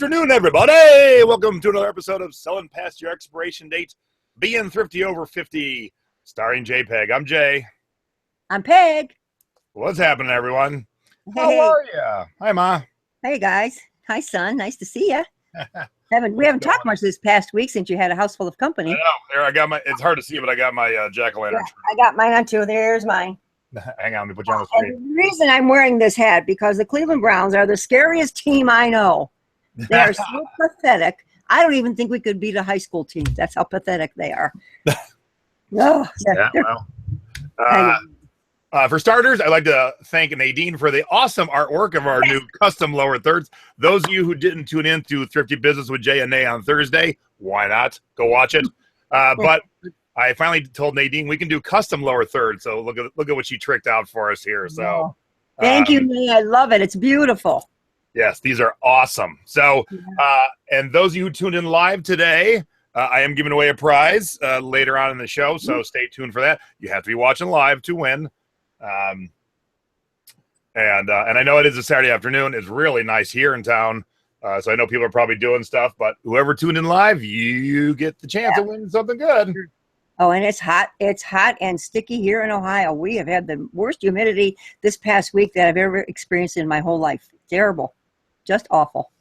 afternoon, everybody. Welcome to another episode of Selling Past Your Expiration Date, Being Thrifty Over 50, starring JPeg. I'm Jay. I'm Peg. What's happening, everyone? Hey. How are you? Hi, Ma. Hey, guys. Hi, son. Nice to see you. We haven't talked much this past week since you had a house full of company. I know. There, I got my. It's hard to see, but I got my jack-o'-lantern. Yeah, I got mine on too. There's mine. Hang on, let me put you on the And screen. the reason I'm wearing this hat because the Cleveland Browns are the scariest team I know. They are so pathetic. I don't even think we could beat a high school team. That's how pathetic they are. No. For starters, I'd like to thank Nadine for the awesome artwork of our new custom lower thirds. Those of you who didn't tune in to Thrifty Business with Jay and Nay on Thursday, why not? Go watch it. But I finally told Nadine we can do custom lower thirds. So look at what she tricked out for us here. So thank you, Nay. I love it. It's beautiful. Yes, these are awesome. So, and those of you who tuned in live today, I am giving away a prize later on in the show. So stay tuned for that. You have to be watching live to win. And I know it is a Saturday afternoon. It's really nice here in town. So I know people are probably doing stuff, but whoever tuned in live, you get the chance to win something good. Oh, and it's hot. It's hot and sticky here in Ohio. We have had the worst humidity this past week that I've ever experienced in my whole life. Terrible. Just awful.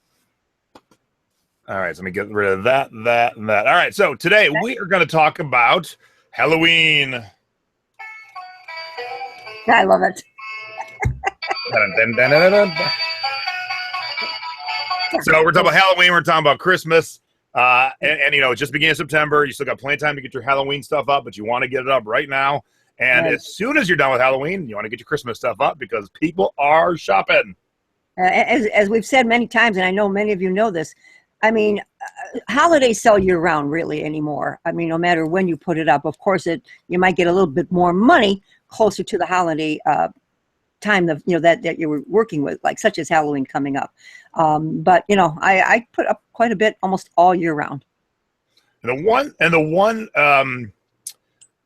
All right, so let me get rid of that, and that. All right, so today we are going to talk about Halloween. I love it. So we're talking about Halloween. We're talking about Christmas. And you know, it's just beginning of September. You still got plenty of time to get your Halloween stuff up, but you want to get it up right now. And as soon as you're done with Halloween, you want to get your Christmas stuff up because people are shopping. As we've said many times, and I know many of you know this, I mean, holidays sell year-round really anymore. I mean, no matter when you put it up. Of course, you might get a little bit more money closer to the holiday time that you were working with, like such as Halloween coming up. But you know, I put up quite a bit almost all year round. And the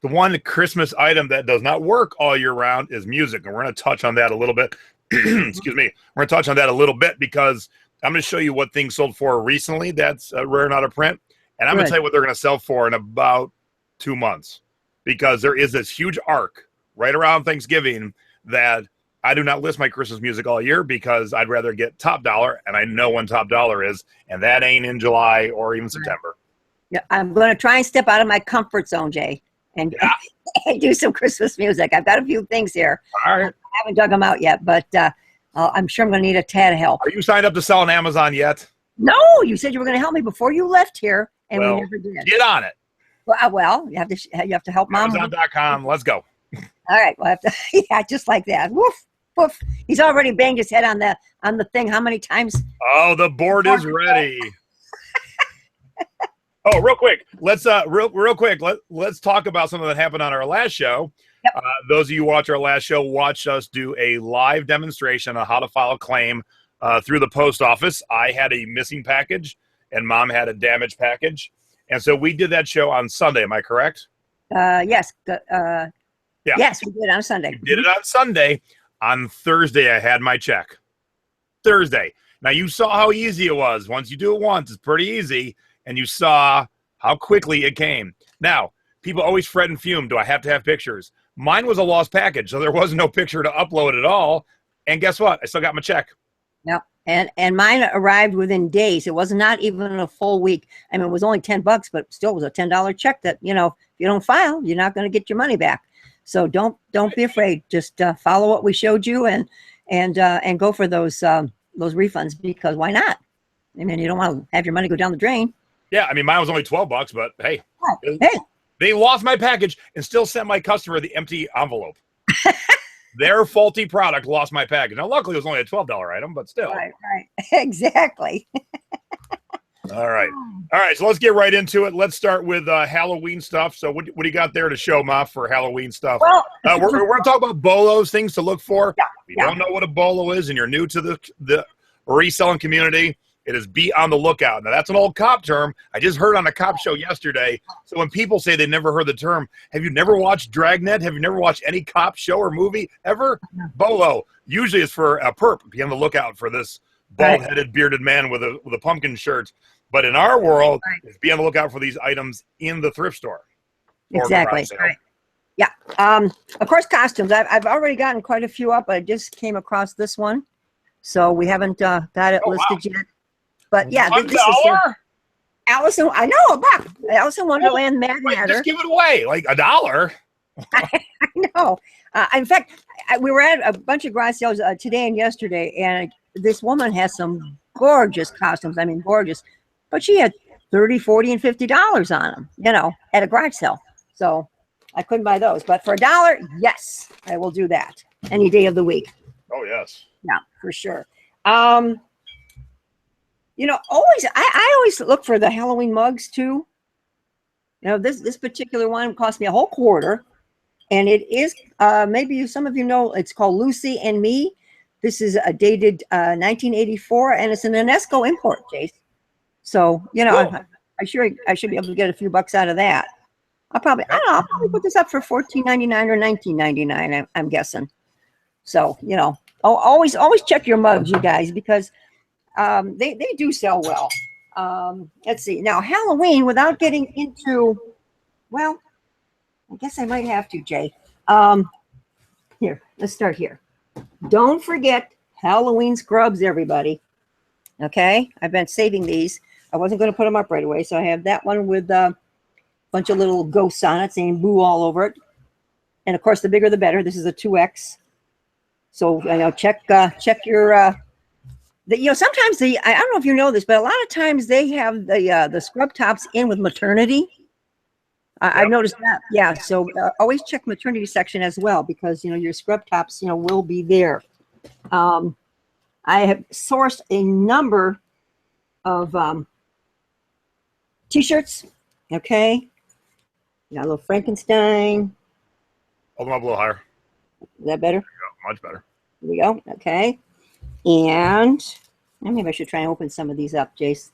one Christmas item that does not work all year round is music, and we're going to touch on that a little bit. Excuse me. We're going to touch on that a little bit because I'm going to show you what things sold for recently that's rare and out of print, and I'm going to tell you what they're going to sell for in about 2 months because there is this huge arc right around Thanksgiving that I do not list my Christmas music all year because I'd rather get top dollar, and I know when top dollar is, and that ain't in July or even September. Yeah, I'm going to try and step out of my comfort zone, Jay, and do some Christmas music. I've got a few things here. All right. I haven't dug them out yet, but I'm sure I'm going to need a tad of help. Are you signed up to sell on Amazon yet? No, you said you were going to help me before you left here, and we never did. Get on it. Well, you have to help Mom. Amazon.com. Let's go. All right, we'll have to, just like that. Woof, woof. He's already banged his head on the thing. How many times? Oh, the board is ready. Oh, real quick. Let's let's talk about something that happened on our last show. Yep. Those of you who watch our last show, watch us do a live demonstration on how to file a claim through the post office. I had a missing package, and Mom had a damaged package, and so we did that show on Sunday. Am I correct? Yes. Yeah. Yes, we did on Sunday. We did it on Sunday. On Thursday, I had my check. Thursday. Now, you saw how easy it was. Once you do it once, it's pretty easy. And you saw how quickly it came. Now, people always fret and fume. Do I have to have pictures? Mine was a lost package, so there was no picture to upload at all. And guess what? I still got my check. Yep. And mine arrived within days. It was not even a full week. I mean, it was only $10, but still was a $10 check that, you know, if you don't file, you're not going to get your money back. So don't be afraid. Just follow what we showed you and go for those refunds because why not? I mean, you don't want to have your money go down the drain. Yeah, I mean, mine was only $12, but hey, they lost my package and still sent my customer the empty envelope. Their faulty product lost my package. Now, luckily, it was only a $12 item, but still. Right, exactly. All right. So let's get right into it. Let's start with Halloween stuff. So what do you got there to show, Ma, for Halloween stuff? Well, we're going to talk about bolos, things to look for. If you don't know what a bolo is and you're new to the reselling community, it is be on the lookout. Now, that's an old cop term. I just heard on a cop show yesterday. So when people say they never heard the term, have you never watched Dragnet? Have you never watched any cop show or movie ever? Bolo. Usually it's for a perp. Be on the lookout for this bald-headed, bearded man with a pumpkin shirt. But in our world, is be on the lookout for these items in the thrift store. Exactly. Right. Yeah. Of course, costumes. I've already gotten quite a few up. I just came across this one, so we haven't got it listed yet. But yeah, $1? This is Alice in, I know, $1. Alice in Wonderland, Mad Hatter. Just give it away, like $1. I know. In fact, we were at a bunch of garage sales today and yesterday, and this woman has some gorgeous costumes. I mean, gorgeous. But she had $30, $40, and $50 on them, you know, at a garage sale. So I couldn't buy those. But for $1, yes, I will do that any day of the week. Oh, yes. Yeah, for sure. You know, I always look for the Halloween mugs too. You know, this particular one cost me a whole quarter, and it is maybe some of you know it's called Lucy and Me. This is a dated 1984, and it's an UNESCO import, Jace. So you know, cool. I should be able to get a few bucks out of that. I'll probably put this up for $14.99 or $19.99. I'm guessing. So you know, always check your mugs, you guys, because they do sell well. Let's see now, Halloween, without getting into, well, I guess I might have to, Jay. Here, let's start here. Don't forget Halloween scrubs, everybody. Okay, I've been saving these. I wasn't going to put them up right away, so I have that one with a bunch of little ghosts on it saying boo all over it. And of course, the bigger the better. This is a 2X. So you know, check your you know, sometimes I don't know if you know this, but a lot of times they have the scrub tops in with maternity. I've noticed that. Yeah, so always check maternity section as well, because you know your scrub tops, you know, will be there. I have sourced a number of t-shirts. Okay, got a little Frankenstein. Hold them up a little higher. Is that better? Much better. Here we go. Okay. And maybe I should try and open some of these up, Jace.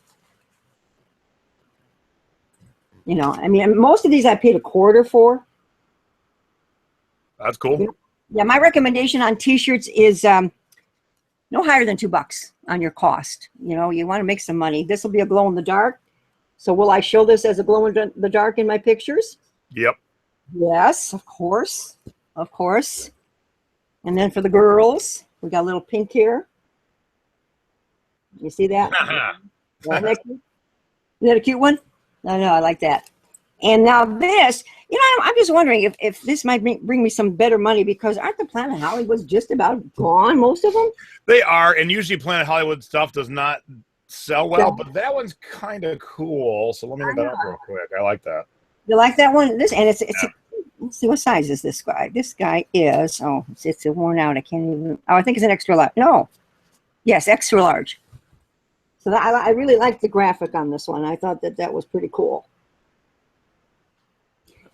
You know, I mean, most of these I paid a quarter for. That's cool. Yeah, my recommendation on t-shirts is no higher than $2 on your cost. You know, you want to make some money. This will be a glow in the dark. So will I show this as a glow in the dark in my pictures? Yep. Yes, of course. Of course. And then for the girls, we got a little pink here. You see that? Isn't that a cute one? I know, I like that. And now this, you know, I'm just wondering if this might bring me some better money, because aren't the Planet Hollywoods just about gone, most of them? They are, and usually Planet Hollywood stuff does not sell well, but that one's kind of cool. So let me look that up real quick. I like that. You like that one? Let's see, what size is this guy? This guy is, it's worn out. I can't even, I think it's an extra large. No. Yes, extra large. So I really liked the graphic on this one. I thought that was pretty cool.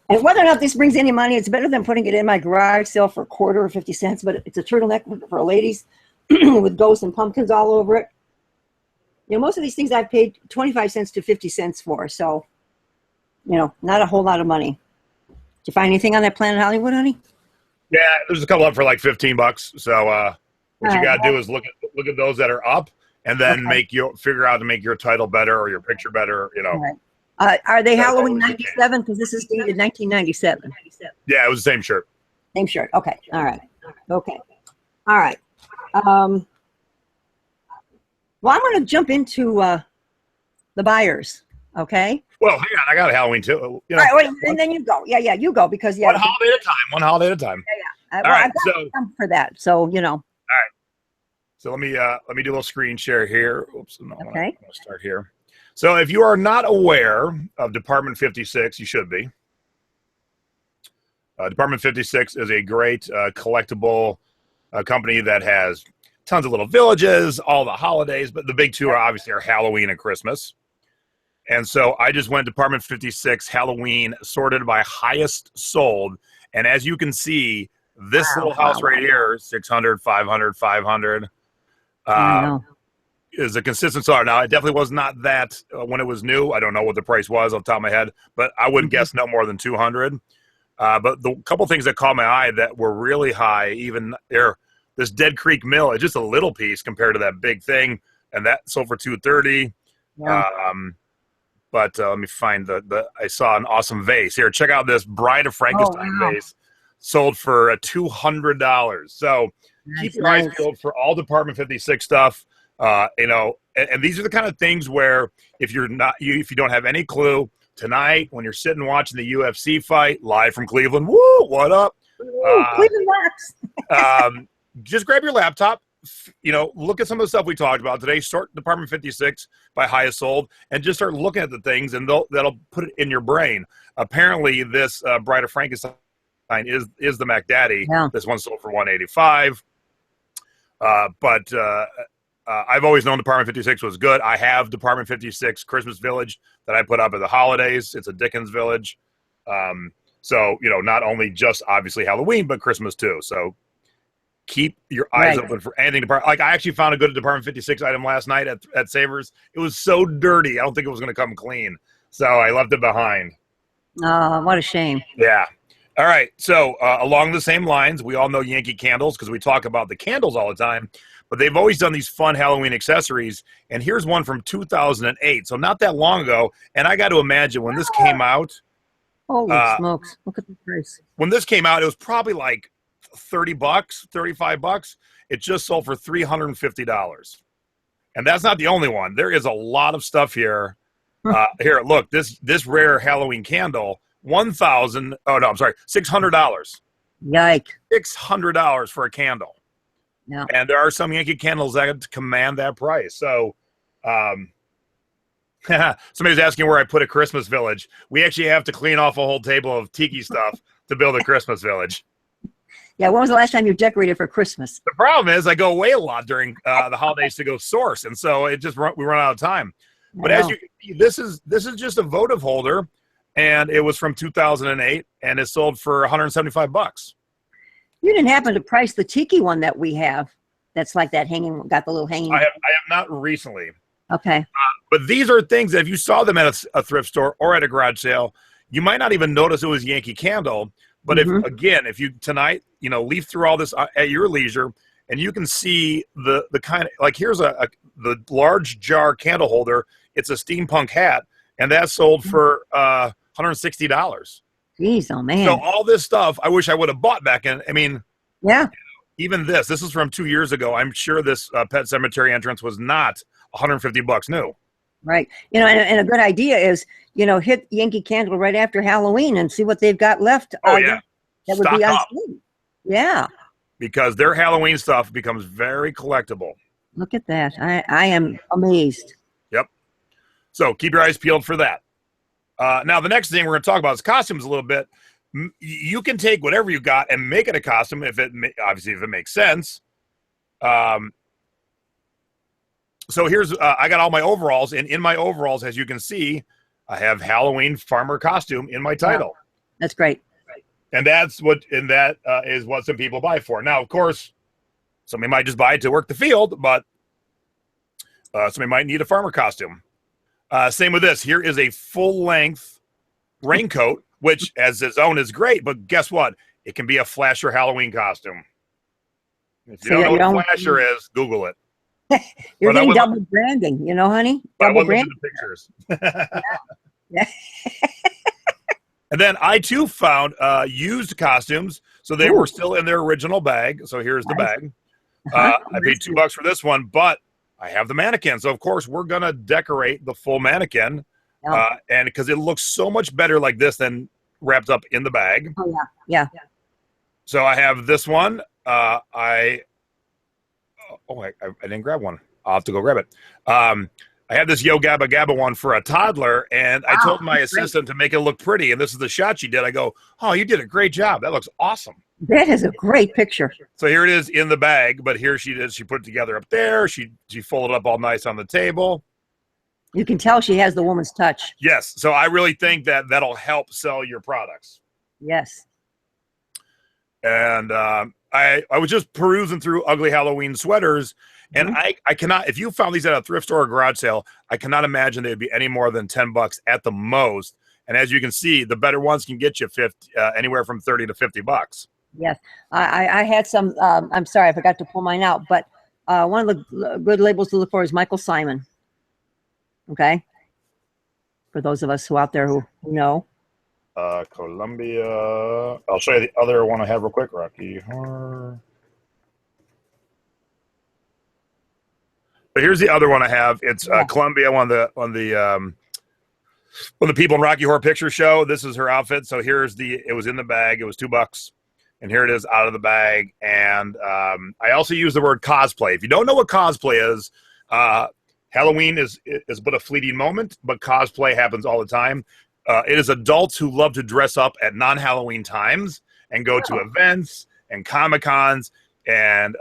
And whether or not this brings any money, it's better than putting it in my garage sale for a quarter or 50 cents, but it's a turtleneck for ladies with ghosts and pumpkins all over it. You know, most of these things I've paid 25 cents to 50 cents for. So, you know, not a whole lot of money. Did you find anything on that Planet Hollywood, honey? Yeah, there's a couple up for like $15. So what you got to do is look at those that are up, and then figure out to make your title better or your picture better. You know. Right. Are they Halloween '97? Because this is dated 1997. Yeah, it was the same shirt. Same shirt. Okay. All right. Okay. All right. Well, I'm going to jump into the buyers. Okay. Well, hang on. I got a Halloween too. You know, all right. Wait, and then you go. Yeah. You go, because one holiday at a time. One holiday at a time. Yeah. All right. So for that. So you know. All right. So let me do a little screen share here. Oops. No, okay. I'm going to start here. So if you are not aware of Department 56, you should be. Department 56 is a great collectible company that has tons of little villages, all the holidays, but the big two are Halloween and Christmas. And so I just went Department 56 Halloween sorted by highest sold. And as you can see, this little house right here, 600, 500, 500. Is a consistent seller. Now, it definitely was not that when it was new. I don't know what the price was off the top of my head, but I wouldn't guess no more than 200. But the couple things that caught my eye that were really high, even they're this Dead Creek Mill is just a little piece compared to that big thing, and that sold for $230. Yeah. But let me find I saw an awesome vase here. Check out this Bride of Frankenstein vase, sold for $200. So keep your eyes peeled for all Department 56 stuff. And these are the kind of things where if you don't have any clue, tonight when you're sitting watching the UFC fight live from Cleveland, woo, what up? Cleveland rocks. Just grab your laptop, look at some of the stuff we talked about today, sort Department 56 by highest sold, and just start looking at the things, and that'll put it in your brain. Apparently, this Bride of Frankenstein is the Mac Daddy. Yeah. This one sold for $185. But I've always known Department 56 was good. I have Department 56 Christmas Village that I put up at the holidays. It's a Dickens Village. So, not only just obviously Halloween, but Christmas too. So keep your eyes open for anything. Like I actually found a good Department 56 item last night at Savers. It was so dirty. I don't think it was going to come clean. So I left it behind. Oh, what a shame. Yeah. All right. So along the same lines, we all know Yankee Candles because we talk about the candles all the time. But they've always done these fun Halloween accessories. And here's one from 2008. So not that long ago. And I got to imagine when this came out. Holy smokes. Look at the price. When this came out, it was probably like $30, $35. It just sold for $350. And that's not the only one. There is a lot of stuff here. Here, look, this rare Halloween candle, $600. Yike. $600 for a candle. Yeah. And there are some Yankee candles that command that price. So somebody's asking where I put a Christmas village. We actually have to clean off a whole table of tiki stuff to build a Christmas village. Yeah, when was the last time you decorated for Christmas? The problem is I go away a lot during the holidays to go source, and so we run out of time. But as you can see, this is just a votive holder, and it was from 2008, and it sold for $175. You didn't happen to price the tiki one that we have. That's like that got the little hanging. I have not recently. Okay. But these are things that if you saw them at a thrift store or at a garage sale, you might not even notice it was Yankee Candle. But if you tonight, leaf through all this at your leisure, and you can see the kind of, like, here's the large jar candle holder. It's a steampunk hat, and that sold for $160. Jeez, oh man. So all this stuff, I wish I would have bought back in. I mean, yeah. Even this is from 2 years ago. I'm sure this Pet Cemetery entrance was not $150 new. Right. And a good idea is, hit Yankee Candle right after Halloween and see what they've got left. Oh, yeah. That would be on sale. Yeah. Because their Halloween stuff becomes very collectible. Look at that. I am amazed. Yep. So keep your eyes peeled for that. Now, the next thing we're going to talk about is costumes a little bit. You can take whatever you got and make it a costume if it makes sense. So here's I got all my overalls, and in my overalls, as you can see, I have Halloween farmer costume in my title. Wow. That's great. And that is what some people buy for. Now, of course, somebody might just buy it to work the field, but somebody might need a farmer costume. Same with this. Here is a full-length raincoat, which as its own is great, but guess what? It can be a Flasher Halloween costume. If you don't know what Flasher is, Google it. You're getting double branding, honey? Double branding. Pictures. Yeah. And then I, too, found used costumes. So they were still in their original bag. So here's the bag. I paid $2 for this one, but I have the mannequin. So, of course, we're going to decorate the full mannequin. And because it looks so much better like this than wrapped up in the bag. Oh, yeah. So I have this one. I didn't grab one. I'll have to go grab it. I had this Yo Gabba Gabba one for a toddler, and I told my assistant to make it look pretty, and this is the shot she did. I go, oh, you did a great job. That looks awesome. That is a great picture. So here it is in the bag, but here she did. She put it together up there. She folded up all nice on the table. You can tell she has the woman's touch. Yes. So I really think that'll help sell your products. Yes. And I was just perusing through ugly Halloween sweaters, and I cannot, if you found these at a thrift store or garage sale, I cannot imagine they'd be any more than $10 at the most. And as you can see, the better ones can get you anywhere from $30 to $50. Yes, I had some. I'm sorry, I forgot to pull mine out. But one of the good labels to look for is Michael Simon. Okay, for those of us who out there who know. Columbia. I'll show you the other one I have real quick. Rocky Horror. But here's the other one I have. It's Columbia, one of the people in Rocky Horror Picture Show. This is her outfit. So here's it was in the bag. It was $2. And here it is out of the bag. And I also use the word cosplay. If you don't know what cosplay is, Halloween is but a fleeting moment, but cosplay happens all the time. It is adults who love to dress up at non-Halloween times and go to events and Comic-Cons. And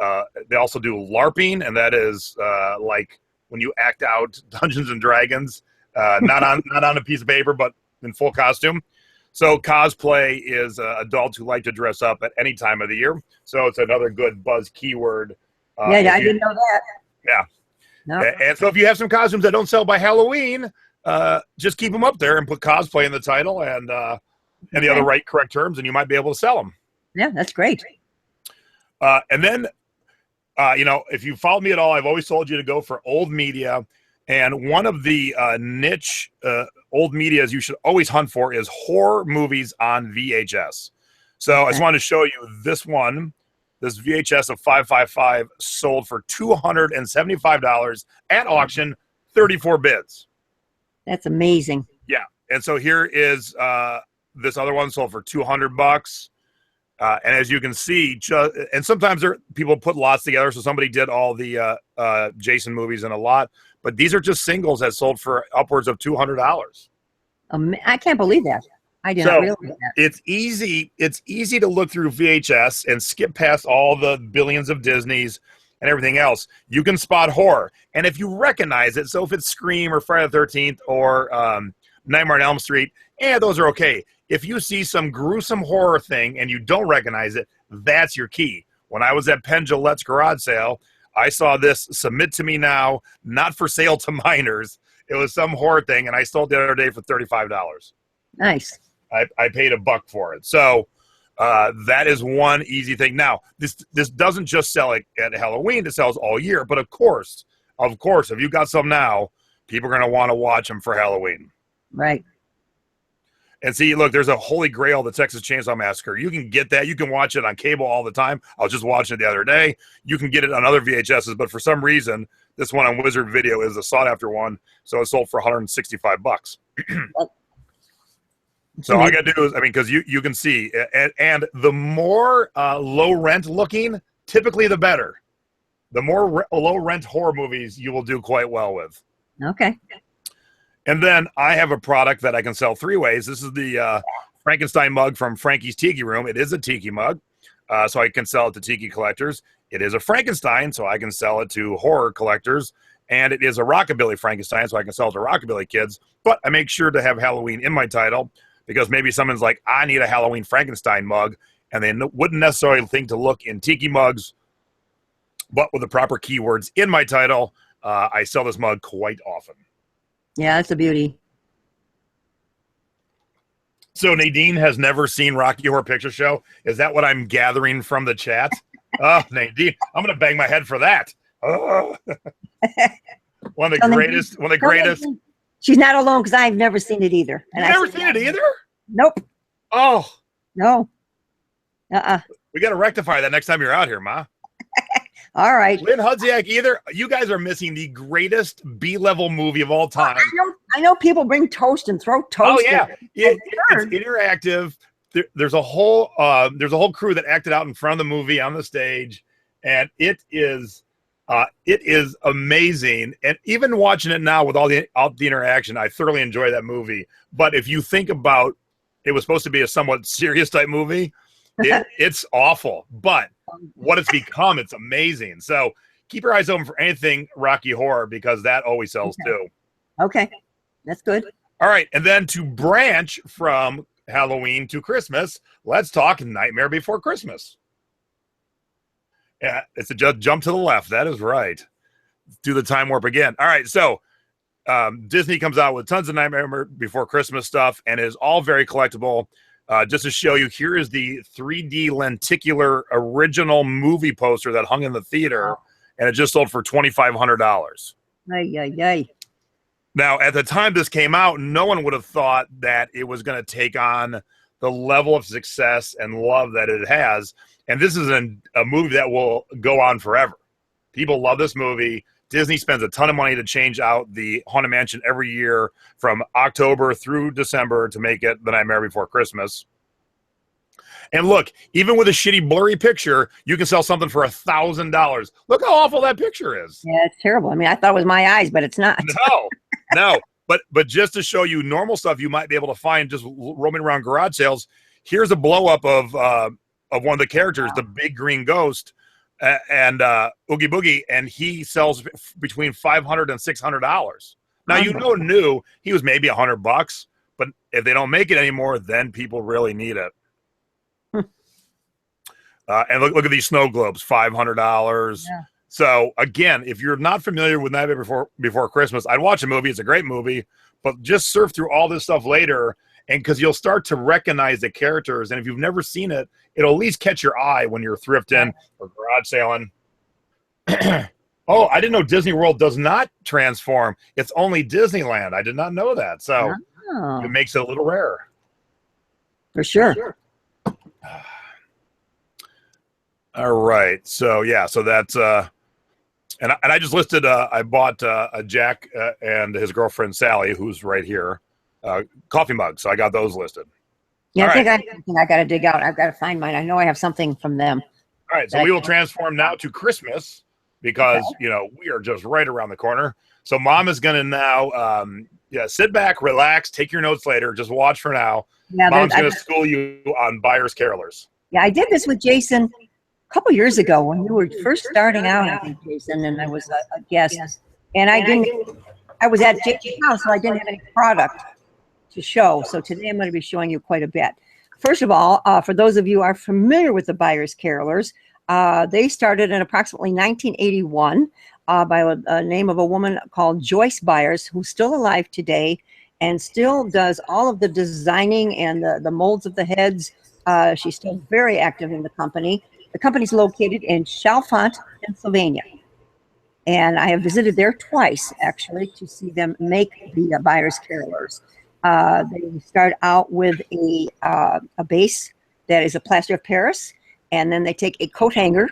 they also do LARPing, and that is like when you act out Dungeons and Dragons, not on a piece of paper, but in full costume. So cosplay is adults who like to dress up at any time of the year. So it's another good buzz keyword. I didn't know that. Yeah. No. And so if you have some costumes that don't sell by Halloween, just keep them up there and put cosplay in the title and the other correct terms, and you might be able to sell them. Yeah, that's great. And then, if you followed me at all, I've always told you to go for old media. And one of the niche old medias you should always hunt for is horror movies on VHS. So I just wanted to show you this one. This VHS of 555 sold for $275 at auction, 34 bids. That's amazing. Yeah. And so here is this other one sold for $200. And as you can see, and sometimes people put lots together. So somebody did all the Jason movies in a lot, but these are just singles that sold for upwards of $200. I can't believe that. I did not realize that. It's easy. It's easy to look through VHS and skip past all the billions of Disneys and everything else. You can spot horror, and if you recognize it, so if it's Scream or Friday the 13th or Nightmare on Elm Street, those are okay. If you see some gruesome horror thing and you don't recognize it, that's your key. When I was at Penn Jillette's garage sale, I saw this Submit to Me Now, not for sale to minors. It was some horror thing, and I sold it the other day for $35. Nice. I paid $1 for it. So that is one easy thing. Now, this doesn't just sell at Halloween. It sells all year. But of course, if you got some now, people are going to want to watch them for Halloween. Right. And see, look, there's a Holy Grail, the Texas Chainsaw Massacre. You can get that. You can watch it on cable all the time. I was just watching it the other day. You can get it on other VHSs, but for some reason, this one on Wizard Video is a sought-after one, so it sold for $165. So all I got to do is, because you can see, and the more low-rent looking, typically the better. The more low-rent horror movies you will do quite well with. Okay. And then I have a product that I can sell 3 ways. This is the Frankenstein mug from Frankie's Tiki Room. It is a tiki mug, so I can sell it to tiki collectors. It is a Frankenstein, so I can sell it to horror collectors. And it is a Rockabilly Frankenstein, so I can sell it to Rockabilly kids. But I make sure to have Halloween in my title because maybe someone's like, I need a Halloween Frankenstein mug, and they wouldn't necessarily think to look in tiki mugs. But with the proper keywords in my title, I sell this mug quite often. Yeah, that's a beauty. So Nadine has never seen Rocky Horror Picture Show. Is that what I'm gathering from the chat? Oh, Nadine, I'm going to bang my head for that. Oh. One of the greatest. She's not alone because I've never seen it either. And You've never seen it either? Nope. Oh. No. We got to rectify that next time you're out here, Ma. All right. Lynn Hudziak, either. You guys are missing the greatest B-level movie of all time. I know people bring toast and throw toast. Oh, yeah. It's interactive. There's a whole crew that acted out in front of the movie on the stage, and it is amazing. And even watching it now with all the interaction, I thoroughly enjoy that movie. But if you think about it was supposed to be a somewhat serious type movie, it's awful. But what it's become, it's amazing. So keep your eyes open for anything Rocky Horror because that always sells too. Okay, that's good. All right, and then to branch from Halloween to Christmas, let's talk Nightmare Before Christmas. Yeah, it's a jump to the left. That is right. Do the time warp again. All right, so Disney comes out with tons of Nightmare Before Christmas stuff, and it is all very collectible. just to show you, here is the 3D lenticular original movie poster that hung in the theater, and it just sold for $2,500. Ay, ay, ay. Now, at the time this came out, no one would have thought that it was going to take on the level of success and love that it has. And this is a movie that will go on forever. People love this movie. Disney spends a ton of money to change out the Haunted Mansion every year from October through December to make it The Nightmare Before Christmas. And look, even with a shitty blurry picture, you can sell something for $1,000. Look how awful that picture is. Yeah, it's terrible. I mean, I thought it was my eyes, but it's not. No. But just to show you normal stuff you might be able to find just roaming around garage sales, here's a blow up of one of the characters, the big green ghost, and Oogie Boogie, and he sells between $500 and $600. Now new he was maybe $100, but if they don't make it anymore, then people really need it. And look at these snow globes, $500. Yeah. So again, if you're not familiar with Nightmare Before Christmas, I'd watch a movie. It's a great movie, but just surf through all this stuff later, and because you'll start to recognize the characters. And if you've never seen it, it'll at least catch your eye when you're thrifting or garage sailing. Oh, I didn't know Disney World does not transform. It's only Disneyland. I did not know that. So it makes it a little rarer. For sure. All right. So, yeah. So that's, and I just listed, I bought a Jack and his girlfriend, Sally, who's right here, coffee mugs. So I got those listed. Yeah, I got to dig out. I've got to find mine. I know I have something from them. All right. So we will transform now to Christmas because, we are just right around the corner. So Mom is going to now, sit back, relax, take your notes later. Just watch for now. Yeah, Mom's going to school you on buyers carolers. Yeah, I did this with Jason a couple years ago when you were first starting out, I think, Jason, and I was a guest. And I was at JPeg's house, so I didn't have any product to show. So today I'm going to be showing you quite a bit. First of all, for those of you who are familiar with the Buyers Carolers, they started in approximately 1981 by the name of a woman called Joyce Byers, who's still alive today and still does all of the designing and the molds of the heads. She's still very active in the company. The company's located in Chalfont, Pennsylvania. And I have visited there twice, actually, to see them make the Buyers Carolers. They start out with a base that is a plaster of Paris, and then they take a coat hanger,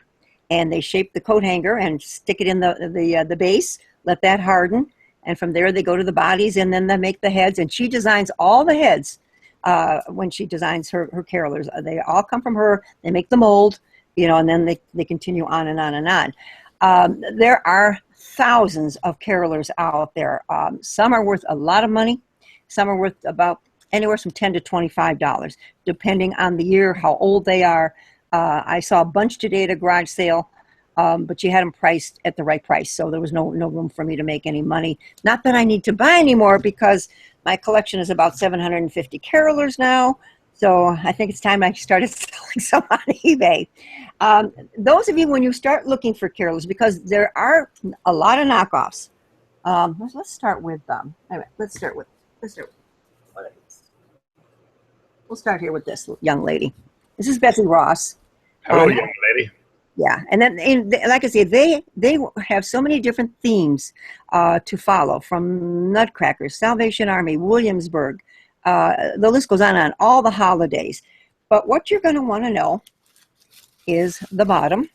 and they shape the coat hanger and stick it in the base, let that harden, and from there they go to the bodies, and then they make the heads, and she designs all the heads when she designs her carolers. They all come from her. They make the mold, and then they continue on and on and on. There are thousands of carolers out there. Some are worth a lot of money. Some are worth about anywhere from $10 to $25, depending on the year, how old they are. I saw a bunch today at a garage sale, but you had them priced at the right price, so there was no room for me to make any money. Not that I need to buy anymore, because my collection is about 750 carolers now, so I think it's time I started selling some on eBay. Those of you, when you start looking for carolers, because there are a lot of knockoffs. Let's start with let's start with what it is. We'll start here with this young lady. This is Betsy Ross. Hello, young lady. Yeah, and then like I say, they have so many different themes to follow, from Nutcrackers, Salvation Army, Williamsburg. The list goes on all the holidays. But what you're going to want to know is the bottom.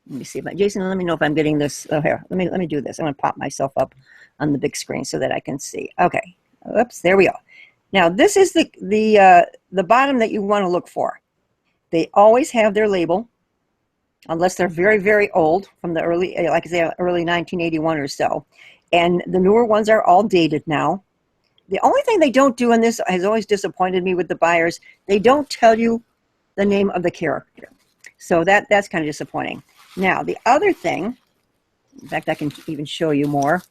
Let me see if Jason, let me know if I'm getting this. Oh, here, let me do this. I'm going to pop myself up on the big screen so that I can see. Okay. Oops, there we go. Now this is the bottom that you want to look for. They always have their label, unless they're very, very old, from the early 1981 or so. And the newer ones are all dated now. The only thing they don't do, and this has always disappointed me with the Buyers, they don't tell you the name of the character. So that's kind of disappointing. Now, the other thing, in fact, I can even show you more.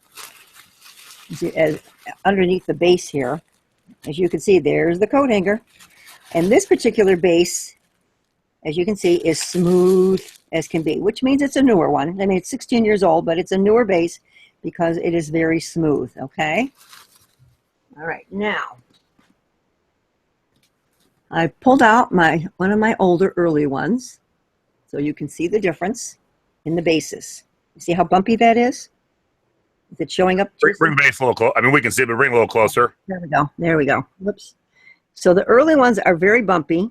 Underneath the base here, as you can see, there's the coat hanger. And this particular base, as you can see, is smooth as can be, which means it's a newer one. I mean, it's 16 years old, but it's a newer base because it is very smooth, okay? All right, now, I pulled out one of my older early ones, so you can see the difference in the bases. You see how bumpy that is? Is it showing up? Bring the base a little close. I mean, we can see it, but bring it a little closer. There we go. There we go. Whoops. So the early ones are very bumpy.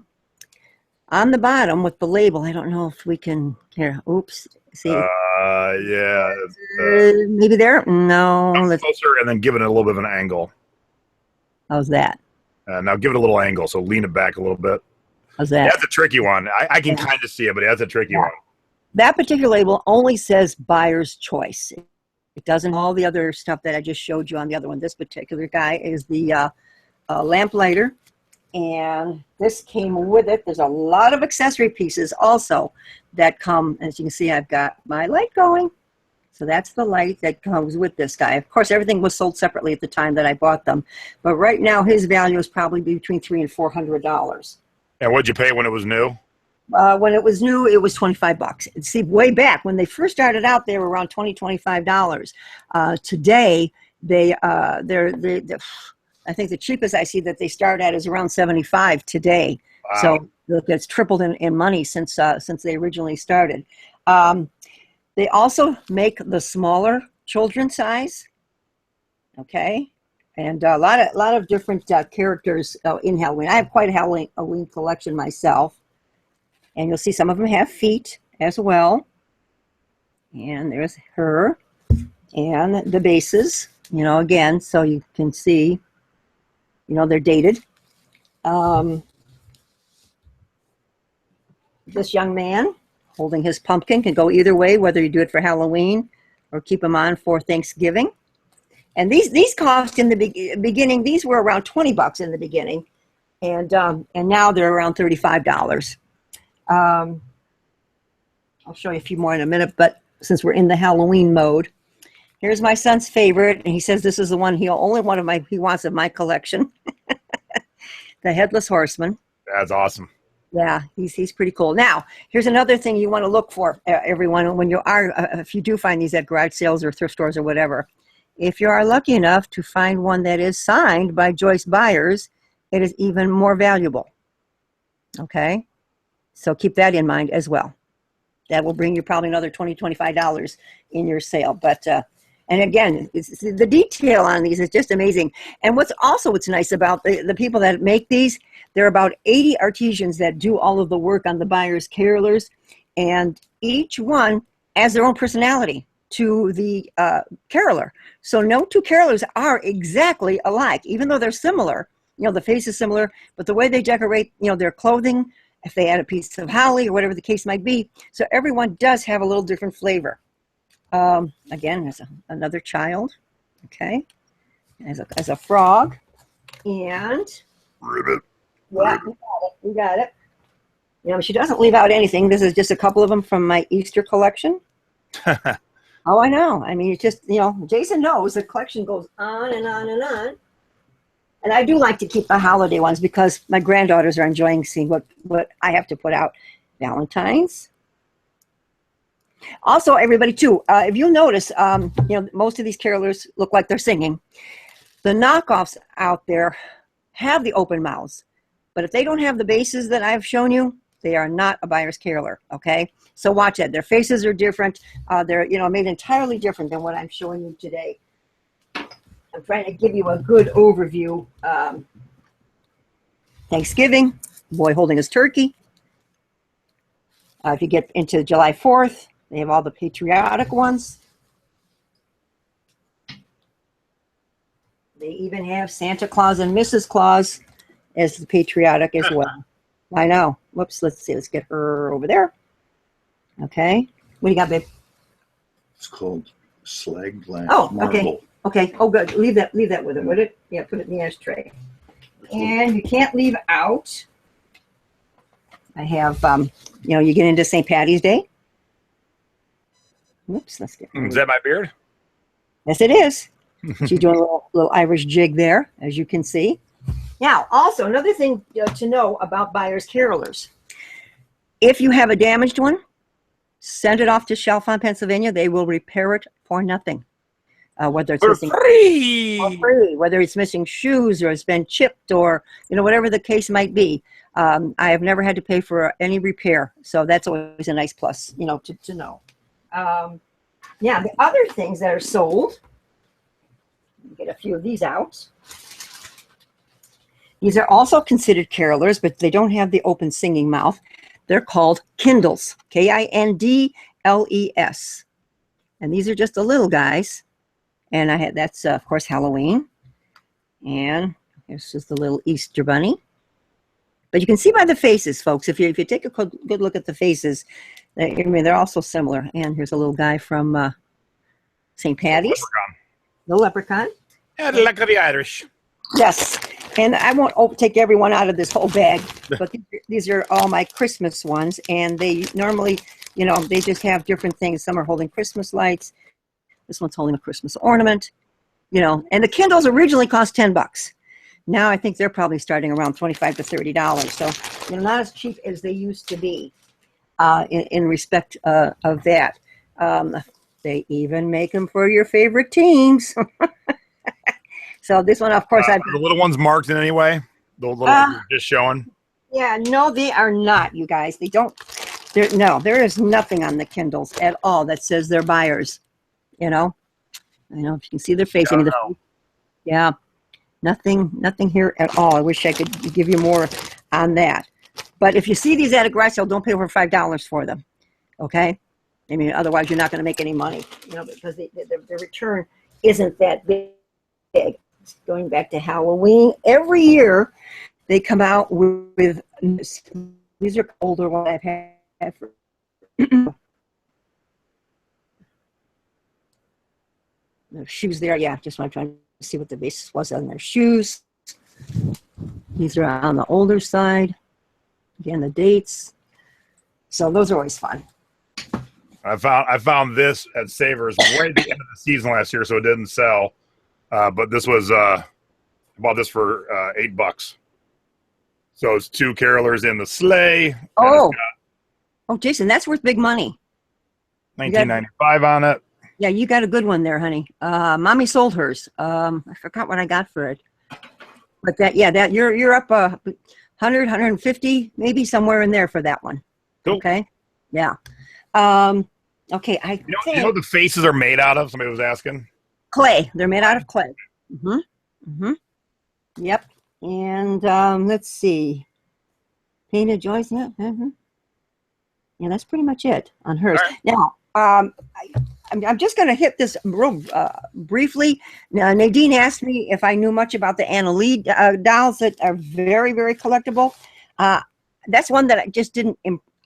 On the bottom with the label, I don't know if we can here. Oops. See. Yeah. Maybe there. No. Let's closer and then give it a little bit of an angle. How's that? Now give it a little angle. So lean it back a little bit. How's that? That's a tricky one. I can kind of see it, but that's a tricky one. That particular label only says buyer's choice. It doesn't all the other stuff that I just showed you on the other one. This particular guy is the lamp lighter. And this came with it. There's a lot of accessory pieces also that come. As you can see, I've got my light going. So that's the light that comes with this guy. Of course, everything was sold separately at the time that I bought them. But right now, his value is probably between $300 and $400. And what'd you pay when it was new? When it was new, it was $25. And see, way back when they first started out, they were around $20, $25. Today, I think the cheapest I see that they start at is around $75 today. Wow. So look, it's tripled in money since they originally started. They also make the smaller children size. Okay, and a lot of different characters in Halloween. I have quite a Halloween collection myself, and you'll see some of them have feet as well. And there's her and the bases. You know, again, so you can see. You know, they're dated. This young man holding his pumpkin can go either way, whether you do it for Halloween or keep them on for Thanksgiving. And these cost in the beginning, these were around $20 in the beginning. And now they're around $35. I'll show you a few more in a minute, but since we're in the Halloween mode, here's my son's favorite, and he says this is the one he wants of my collection. The Headless Horseman. That's awesome. Yeah, he's pretty cool. Now, here's another thing you want to look for, everyone, when if you do find these at garage sales or thrift stores or whatever. If you are lucky enough to find one that is signed by Joyce buyers, it is even more valuable. Okay, so keep that in mind as well. That will bring you probably another $20, $25 in your sale. But and again, the detail on these is just amazing. And what's nice about the people that make these, there are about 80 artisans that do all of the work on the buyer's carolers, and each one has their own personality to the caroler. So no two carolers are exactly alike, even though they're similar. You know, the face is similar, but the way they decorate, you know, their clothing, if they add a piece of holly or whatever the case might be. So everyone does have a little different flavor. Again, there's another child, okay, as a frog, and Ribbit. yeah, you got it. You know, she doesn't leave out anything. This is just a couple of them from my Easter collection. Oh, I know. I mean, it's just, you know, Jason knows the collection goes on and on and on. And I do like to keep the holiday ones because my granddaughters are enjoying seeing what I have to put out. Valentine's. Also, everybody, too, if you'll notice, you know, most of these carolers look like they're singing. The knockoffs out there have the open mouths. But if they don't have the bases that I've shown you, they are not a buyer's caroler, okay? So watch that. Their faces are different. They're, you know, made entirely different than what I'm showing you today. I'm trying to give you a good overview. Thanksgiving, boy holding his turkey. If you get into July 4th, they have all the patriotic ones. They even have Santa Claus and Mrs. Claus as the patriotic as well. I know. Whoops, let's see. Let's get her over there. Okay. What do you got, babe? It's called slag glass marble. marble. Okay. Oh, good. Leave that with it, would it? Yeah, put it in the ashtray. And you can't leave out. I have, you know, you get into St. Patty's Day. Whoops, let's get. Is that my beard? Yes, it is. She's doing a little Irish jig there, as you can see. Now, also, another thing to know about buyer's carolers. If you have a damaged one, send it off to Chalfont, Pennsylvania. They will repair it for nothing. whether it's For missing free. whether it's missing shoes or it's been chipped or whatever the case might be. I have never had to pay for any repair, so that's always a nice plus, to know. Yeah, the other things that are sold. Get a few of these out. These are also considered carolers, but they don't have the open singing mouth. They're called Kindles, Kindles. And these are just the little guys. And that's, of course, Halloween. And this is the little Easter bunny. But you can see by the faces, folks, if you take a good look at the faces, they're also similar. And here's a little guy from St. Patty's. The leprechaun. Yeah, like the Irish. Yes. And I won't take everyone out of this whole bag, but these are all my Christmas ones. And they normally, they just have different things. Some are holding Christmas lights. This one's holding a Christmas ornament, And the Kindles originally cost $10. Now I think they're probably starting around $25 to $30. So, not as cheap as they used to be in respect of that. They even make them for your favorite teams. So this one, of course, the little ones marked in any way? The little ones just showing? Yeah, no, they are not, you guys. They don't. There is nothing on the Kindles at all that says they're buyers. I know if you can see their face. Yeah, nothing here at all. I wish I could give you more on that. But if you see these at a garage sale, don't pay over $5 for them. Okay? Otherwise you're not going to make any money. Because the return isn't that big. Going back to Halloween, every year they come out with these are older ones I've had for the shoes there. Yeah, just want to try to see what the basis was on their shoes. These are on the older side. Again, the dates. So those are always fun. I found this at Savers right at the end of the season last year, so it didn't sell. But this was I bought this for $8. So it's two carolers in the sleigh. Oh, Jason, that's worth big money. $19.95 on it. Yeah, you got a good one there, honey. Mommy sold hers. I forgot what I got for it, but that you're up 100, 150, maybe somewhere in there for that one. Cool. Okay. Yeah. Okay. You know what the faces are made out of? Somebody was asking. Clay. They're made out of clay. Yep. And let's see. Painted joints. Yeah. Yeah, that's pretty much it on hers. Right. Now, I'm just going to hit this real briefly. Now, Nadine asked me if I knew much about the Anna Lee dolls that are very, very collectible. That's one that I just didn't.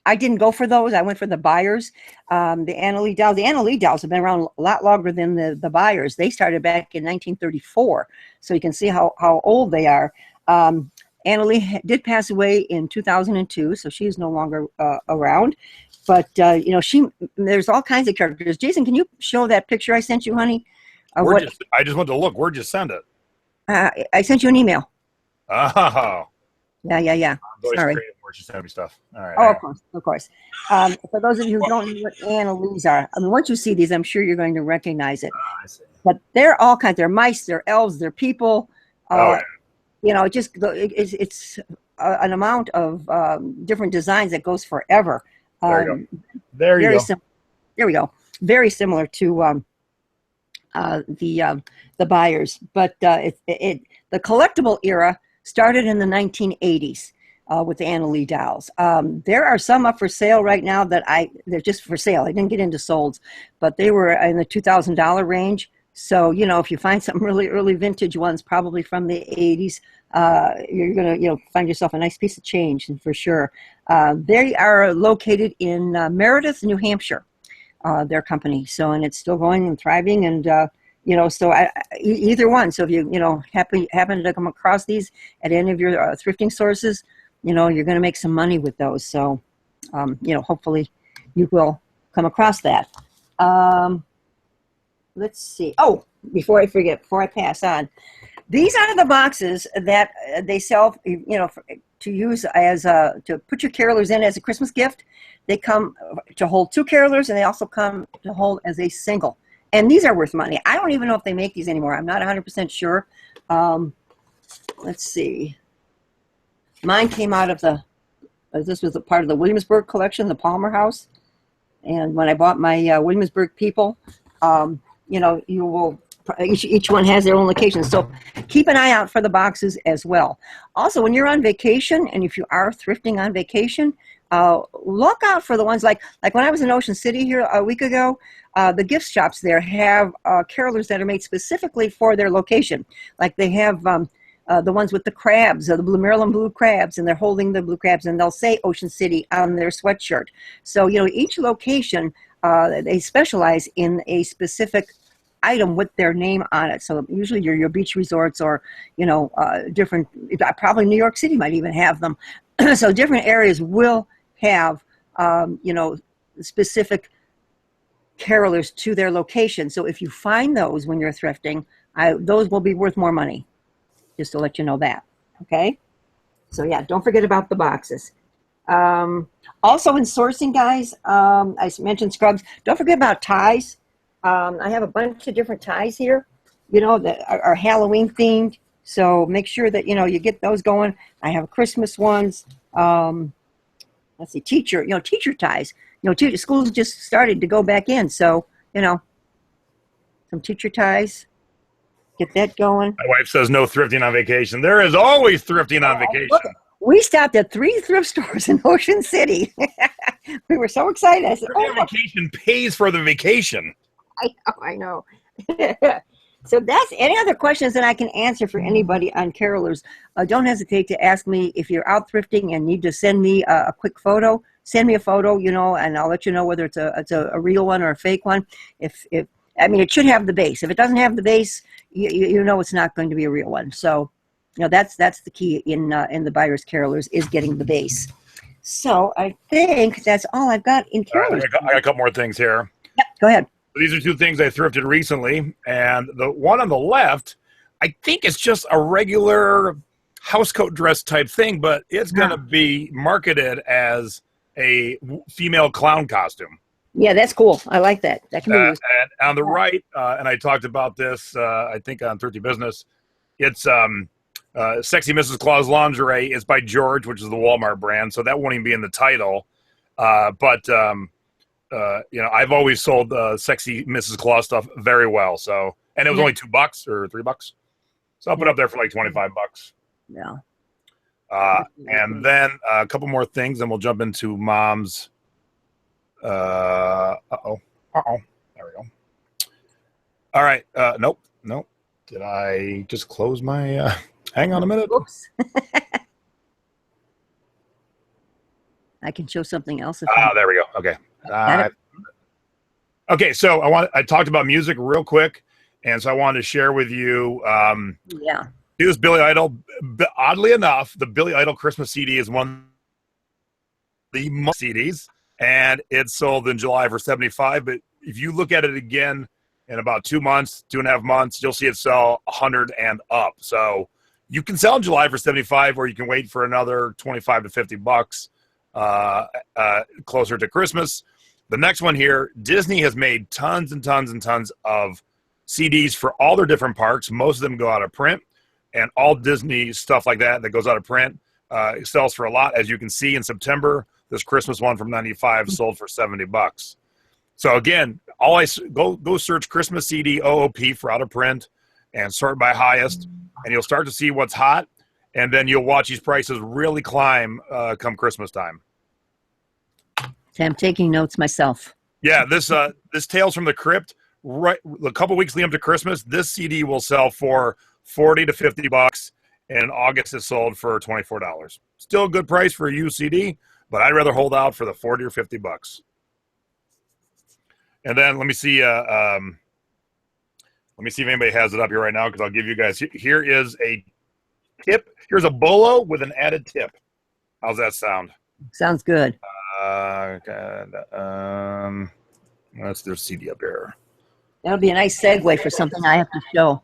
I didn't go for those. I went for the buyers. The Anna Lee dolls. The Anna Lee dolls have been around a lot longer than the buyers. They started back in 1934, so you can see how old they are. Anna Lee did pass away in 2002, so she is no longer around. But there's all kinds of characters. Jason, can you show that picture I sent you, honey? I just went to look. Where'd you send it? I sent you an email. Oh. Yeah. Sorry. Where she sent me stuff. All right. Oh, of course. For those of you who don't know what Anna Lee's are, once you see these, I'm sure you're going to recognize it. I see. But they're all kinds. They're mice. They're elves. They're people. It's an amount of different designs that goes forever. There you go. There we go. Very similar to the buyers, but the collectible era started in the 1980s with the Anna Lee dolls. There are some up for sale right now they're just for sale. I didn't get into solds, but they were in the $2,000 range. So, if you find some really early vintage ones, probably from the 80s, you're going to, find yourself a nice piece of change, for sure. They are located in Meredith, New Hampshire, their company. So, and it's still going and thriving. And, either one. So if you, happen to come across these at any of your thrifting sources, you're going to make some money with those. So, hopefully you will come across that. Let's see. Oh, before I pass on, these are the boxes that they sell, to use as to put your carolers in as a Christmas gift. They come to hold two carolers, and they also come to hold as a single. And these are worth money. I don't even know if they make these anymore. I'm not 100% sure. Let's see. Mine came out of this was a part of the Williamsburg collection, the Palmer House. And when I bought my Williamsburg people, you will, each one has their own location. So keep an eye out for the boxes as well. Also, when you're on vacation, and if you are thrifting on vacation, look out for the ones like when I was in Ocean City here a week ago, the gift shops there have carolers that are made specifically for their location. Like they have the ones with the crabs, the Maryland blue crabs, and they're holding the blue crabs, and they'll say Ocean City on their sweatshirt. So, each location, they specialize in a specific item with their name on it. So usually your beach resorts or, different, probably New York City might even have them. So different areas will have, specific carolers to their location. So if you find those when you're thrifting, those will be worth more money, just to let you know that. Okay. So yeah, don't forget about the boxes. Also in sourcing, guys, I mentioned scrubs. Don't forget about ties. I have a bunch of different ties here, that are Halloween themed. So make sure that, you get those going. I have Christmas ones. Let's see, teacher ties. Schools just started to go back in. So, some teacher ties. Get that going. My wife says no thrifting on vacation. There is always thrifting on vacation. Look, we stopped at 3 thrift stores in Ocean City. We were so excited. I said, vacation pays for the vacation. I know. So that's any other questions that I can answer for anybody on carolers. Don't hesitate to ask me if you're out thrifting and need to send me a quick photo. Send me a photo, and I'll let you know whether it's a real one or a fake one. It should have the base. If it doesn't have the base, it's not going to be a real one. So, that's the key in the buyer's carolers is getting the base. So I think that's all I've got in carolers. I got a couple more things here. Yep, go ahead. These are 2 things I thrifted recently, and the one on the left, I think it's just a regular housecoat dress type thing, but it's going to be marketed as a female clown costume. Yeah, that's cool. I like that. That can be used. And on the right, and I talked about this, I think on Thrifty Business, it's Sexy Mrs. Claus Lingerie. It's by George, which is the Walmart brand, so that won't even be in the title. But I've always sold Sexy Mrs. Claus stuff very well. So, and it was only $2 or $3. So I'll put it up there for like $25. Yeah. And then a couple more things, and we'll jump into Mom's. There we go. All right. Nope. Did I just close my? Hang on a minute. Oops. I can show something else. There we go. Okay. Okay. So I talked about music real quick, and so I wanted to share with you. This Billy Idol. Oddly enough, the Billy Idol Christmas CD is one of the most CDs, and it's sold in July for $75. But if you look at it again in about 2 months, 2.5 months, you'll see it sell $100 and up. So you can sell in July for $75, or you can wait for another $25 to $50 closer to Christmas. The next one here, Disney has made tons and tons and tons of CDs for all their different parks. Most of them go out of print. And all Disney stuff like that goes out of print sells for a lot. As you can see in September, this Christmas one from '95 sold for $70. So again, go search Christmas CD OOP for out of print and sort by highest, and you'll start to see what's hot. And then you'll watch these prices really climb come Christmas time. I'm taking notes myself. Yeah, this Tales from the Crypt, right, a couple weeks leading up to Christmas, this CD will sell for $40 to $50, and in August it sold for $24. Still a good price for a used CD, but I'd rather hold out for the $40 or $50. And then let me see if anybody has it up here right now, because I'll give you guys. Here is a tip. Here's a bolo with an added tip. How's that sound? Sounds good. That's their CD up here. That'll be a nice segue for something I have to show.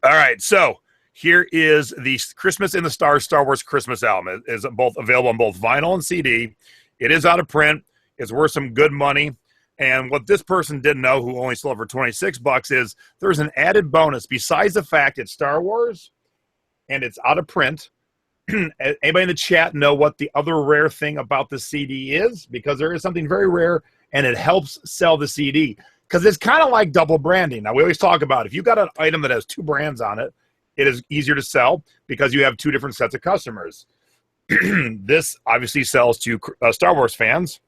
All right, so here is the Christmas in the Stars Star Wars Christmas album. It is both available on both vinyl and CD. It is out of print. It's worth some good money. And what this person didn't know, who only sold it for $26, is there's an added bonus besides the fact it's Star Wars and it's out of print. Anybody in the chat know what the other rare thing about the CD is? Because there is something very rare, and it helps sell the CD. Because it's kind of like double branding. Now, we always talk about if you've got an item that has 2 brands on it, it is easier to sell because you have 2 different sets of customers. This obviously sells to Star Wars fans.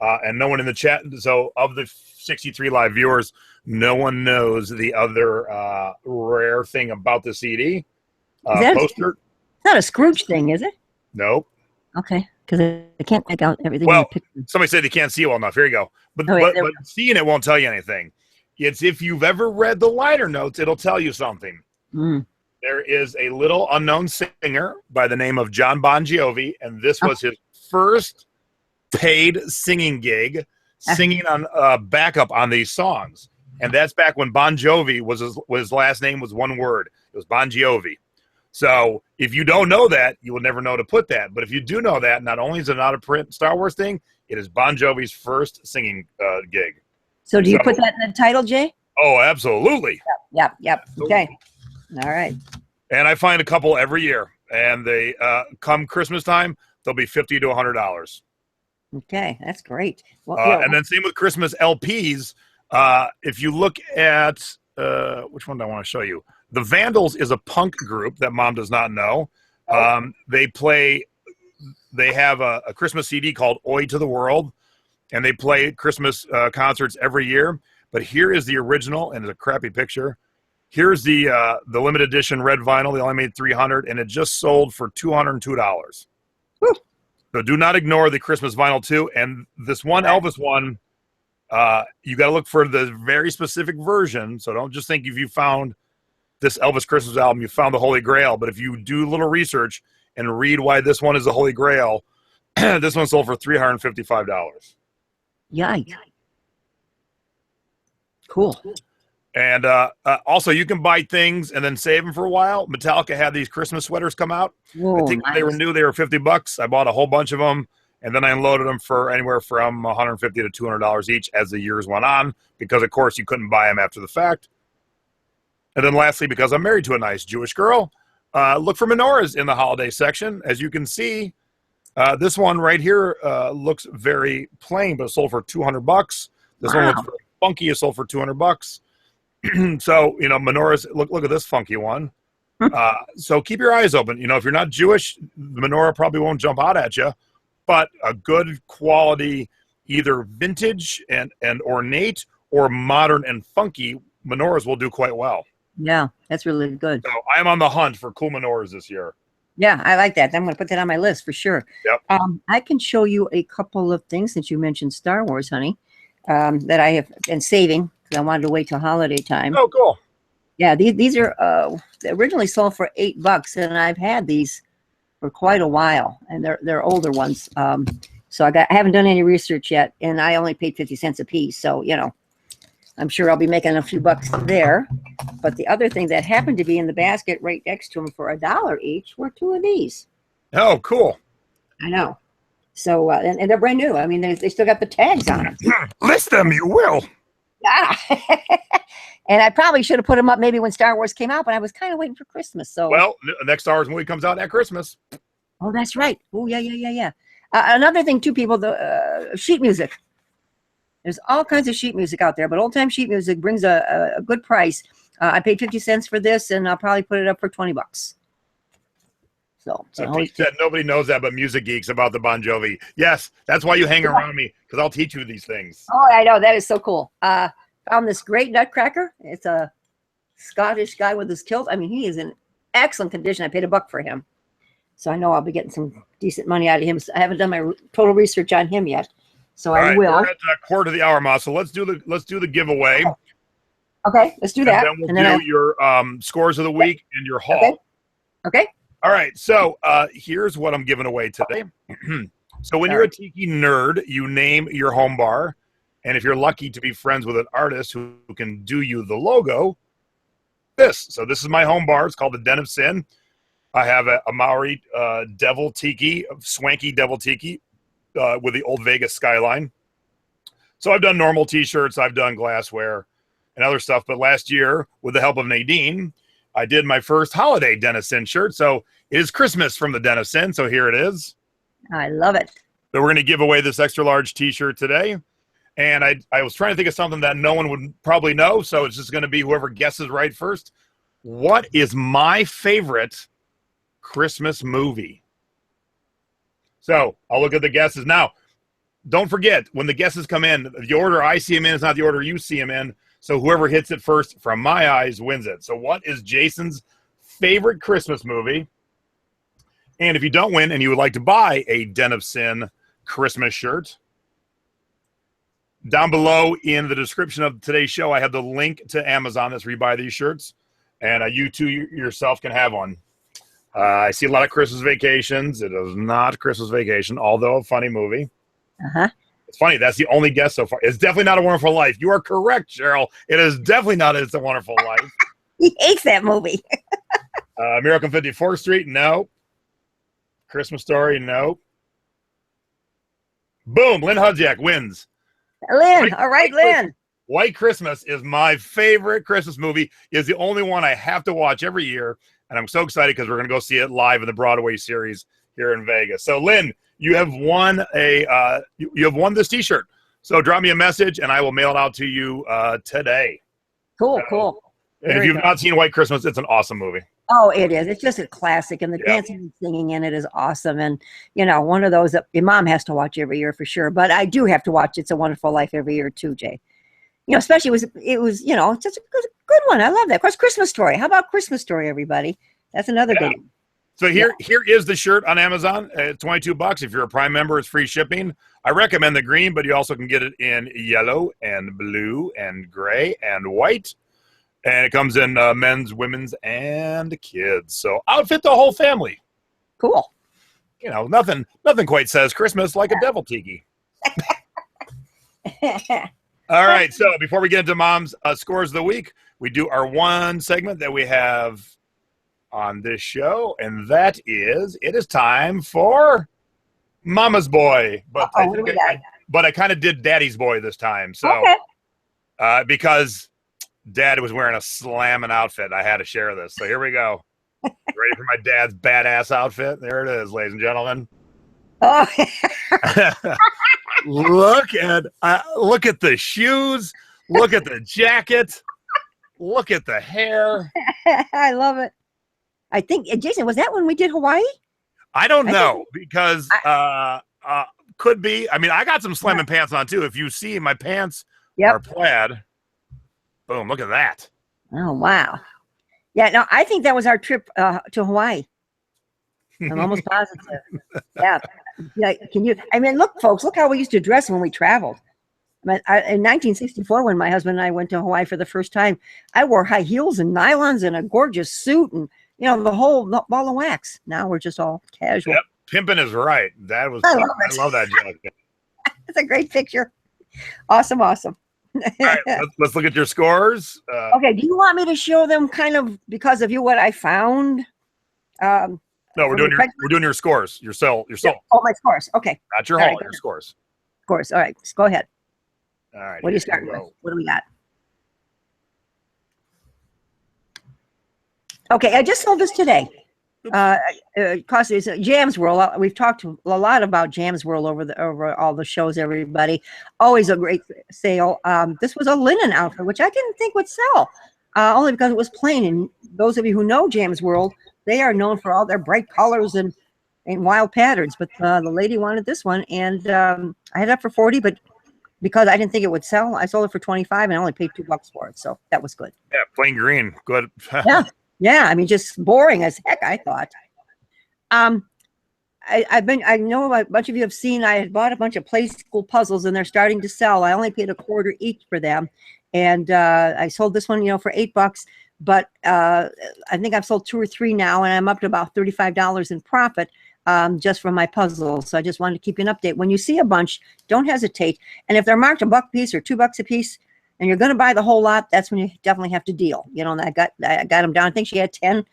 And no one in the chat. So of the 63 live viewers, no one knows the other rare thing about the CD poster. It's not a Scrooge thing, is it? Nope. Okay, because I can't make out everything. Well, somebody said they can't see well enough. Here you go. But, but seeing it won't tell you anything. It's if you've ever read the liner notes, it'll tell you something. There is a little unknown singer by the name of John Bon Jovi, and this was his first paid singing gig, singing on backup on these songs. And that's back when Bon Jovi was his last name was one word. It was Bon Jovi. So if you don't know that, you will never know to put that. But if you do know that, not only is it not a print Star Wars thing, it is Bon Jovi's first singing gig. So do you put that in the title, Jay? Oh, absolutely. Yep. Okay. All right. And I find a couple every year. And they come Christmas time, they'll be $50 to $100. Okay, that's great. Well, and then same with Christmas LPs. If you look at which one do I want to show you? The Vandals is a punk group that Mom does not know. They have a Christmas CD called Oi to the World, and they play Christmas concerts every year. But here is the original, and it's a crappy picture. Here's the limited edition red vinyl. They only made 300, and it just sold for $202. Woo. So do not ignore the Christmas vinyl too. And this one Elvis one, you got to look for the very specific version. So don't just think if you found this Elvis Christmas album, you found the Holy Grail. But if you do a little research and read why this one is the Holy Grail, this one sold for $355. Yikes. Cool. And also, you can buy things and then save them for a while. Metallica had these Christmas sweaters come out. Whoa, I think when they were new, they were $50. I bought a whole bunch of them, and then I unloaded them for anywhere from $150 to $200 each as the years went on, because, of course, you couldn't buy them after the fact. And then lastly, because I'm married to a nice Jewish girl, look for menorahs in the holiday section. As you can see, this one right here looks very plain, but it sold for $200. This one looks very funky. It sold for $200. So, menorahs, look at this funky one. So keep your eyes open. If you're not Jewish, the menorah probably won't jump out at you, but a good quality, either vintage and ornate or modern and funky menorahs will do quite well. Yeah, that's really good. So I'm on the hunt for cool menorahs this year. Yeah, I like that. I'm going to put that on my list for sure. Yep. I can show you a couple of things since you mentioned Star Wars, honey, that I have been saving because I wanted to wait till holiday time. Oh, cool. Yeah, these are originally sold for $8, and I've had these for quite a while, and they're older ones. So I haven't done any research yet, and I only paid 50 cents a piece. So I'm sure I'll be making a few bucks there. But the other thing that happened to be in the basket right next to them for $1 each were 2 of these. Oh, cool. I know. So, and they're brand new. I mean, they still got the tags on them. List them, you will. Yeah. And I probably should have put them up maybe when Star Wars came out, but I was kind of waiting for Christmas. So, well, the next Star Wars movie comes out at Christmas. Oh, that's right. Oh, yeah. Another thing, too, people, the sheet music. There's all kinds of sheet music out there, but old-time sheet music brings a good price. I paid 50 cents for this, and I'll probably put it up for $20. So Pete said nobody knows that but music geeks about the Bon Jovi. Yes, that's why you hang around me, because I'll teach you these things. Oh, I know. That is so cool. Found this great nutcracker. It's a Scottish guy with his kilt. I mean, he is in excellent condition. I paid $1 for him. So I know I'll be getting some decent money out of him. I haven't done my total research on him yet. So I will. We're at a quarter of the hour, Ma. So let's do the giveaway. Okay, let's do that. And then we'll do your scores of the week and your haul. Okay. All right. So here's what I'm giving away today. So when you're a tiki nerd, you name your home bar, and if you're lucky to be friends with an artist who can do you the logo, So this is my home bar. It's called the Den of Sin. I have a Maori devil tiki, swanky devil tiki. With the old Vegas skyline. So I've done normal T-shirts, I've done glassware and other stuff. But last year, with the help of Nadine, I did my first holiday Denizen shirt. So it is Christmas from the Denizen. So here it is. I love it. So we're going to give away this extra large T-shirt today. And I was trying to think of something that no one would probably know. So it's just going to be whoever guesses right first. What is my favorite Christmas movie? So I'll look at the guesses. Now, don't forget, when the guesses come in, the order I see them in is not the order you see them in. So whoever hits it first, from my eyes, wins it. So what is Jason's favorite Christmas movie? And if you don't win and you would like to buy a Den of Sin Christmas shirt, down below in the description of today's show, I have the link to Amazon. That's where you buy these shirts. And you too yourself can have one. I see a lot of Christmas Vacations. It is not Christmas Vacation, although a funny movie. Uh-huh. It's funny. That's the only guess so far. It's definitely not A Wonderful Life. You are correct, Cheryl. It is definitely not It's a Wonderful Life. He hates that movie. Miracle on 54th Street, no. Christmas Story, no. Boom, Lynn Hudziak wins. Lynn, all right, Lynn. White Christmas is my favorite Christmas movie. It's the only one I have to watch every year, and I'm so excited because we're going to go see it live in the Broadway series here in Vegas. So, Lynn, you have won this T-shirt. So drop me a message, and I will mail it out to you today. Cool, cool. And if you've not seen White Christmas, it's an awesome movie. Oh, it is. It's just a classic, and the dancing and singing in it is awesome. And, you know, one of those that your mom has to watch every year for sure. But I do have to watch It's a Wonderful Life every year too, Jay. You know, especially it was you know, just a good one. I love that. Of course, Christmas Story. How about Christmas Story, everybody? That's another good one. So here is the shirt on Amazon at $22. If you're a Prime member, it's free shipping. I recommend the green, but you also can get it in yellow and blue and gray and white. And it comes in men's, women's, and kids. So outfit the whole family. Cool. You know, nothing quite says Christmas like a devil tiki. All right. So before we get into Mom's Scores of the Week, we do our one segment that we have on this show, and that is, it is time for Mama's Boy. But I kind of did Daddy's Boy this time. So because Dad was wearing a slamming outfit, I had to share this. So here we go. Ready for my dad's badass outfit? There it is, ladies and gentlemen. Oh. Look at the shoes. Look at the jacket. Look at the hair. I love it. I think, Jason, was that when we did Hawaii? I don't know because could be. I mean, I got some slamming pants on too. If you see, my pants are plaid. Boom! Look at that. Oh wow! Yeah, no, I think that was our trip to Hawaii. I'm almost positive. Yeah. Can you? I mean, look, folks, look how we used to dress when we traveled. I mean, in 1964, when my husband and I went to Hawaii for the first time, I wore high heels and nylons and a gorgeous suit and, you know, the whole ball of wax. Now we're just all casual. Yep, pimping is right. I love that jacket. It's a great picture. Awesome. All right, let's look at your scores. Okay, do you want me to show them kind of, because of you, what I found? No, we're doing your scores. Your soul. Oh, my scores. Okay. Not your haul. Your scores. Scores. All right. Go ahead. All right. What are you starting with? What do we got? Okay, I just sold this today. Cost is Jam's World. We've talked a lot about Jam's World over all the shows. Everybody, always a great sale. This was a linen outfit, which I didn't think would sell, only because it was plain. And those of you who know Jam's World, they are known for all their bright colors and wild patterns. But the lady wanted this one, and I had it up for $40, but because I didn't think it would sell, I sold it for $25, and I only paid $2 for it. So that was good. Yeah, plain green, good. Yeah. I mean, just boring as heck, I thought. I know a bunch of you have seen, I had bought a bunch of play school puzzles, and they're starting to sell. I only paid $0.25 each for them. And I sold this one, for $8, but I think I've sold 2 or 3 now, and I'm up to about $35 in profit just from my puzzles. So I just wanted to keep you an update. When you see a bunch, don't hesitate. And if they're marked $1 a piece or $2 a piece, and you're going to buy the whole lot, that's when you definitely have to deal. And I got them down. I think she had 10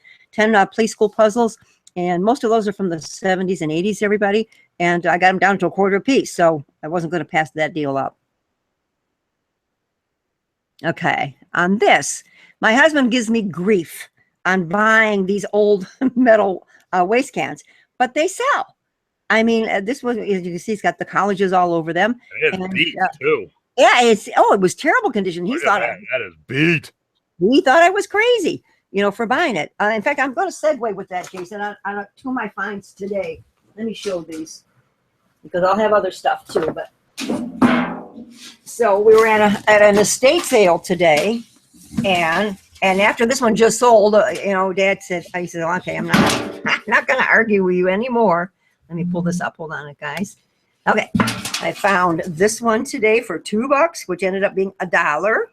play school puzzles, and most of those are from the 70s and 80s, everybody. And I got them down to $0.25 a piece, so I wasn't going to pass that deal up. Okay, on this, my husband gives me grief on buying these old metal waste cans, but they sell. I mean, this one, as you can see, it's got the colleges all over them. It's And beat too. yeah, it was terrible condition. Look at that. That is beat. He thought I was crazy, for buying it. In fact, I'm going to segue with that, Jason, on two of my finds today. Let me show these because I'll have other stuff too. But so we were at an estate sale today, and after this one just sold, Dad said, I said, okay, I'm not going to argue with you anymore. Let me pull this up. Hold on, guys. Okay, I found this one today for $2, which ended up being $1.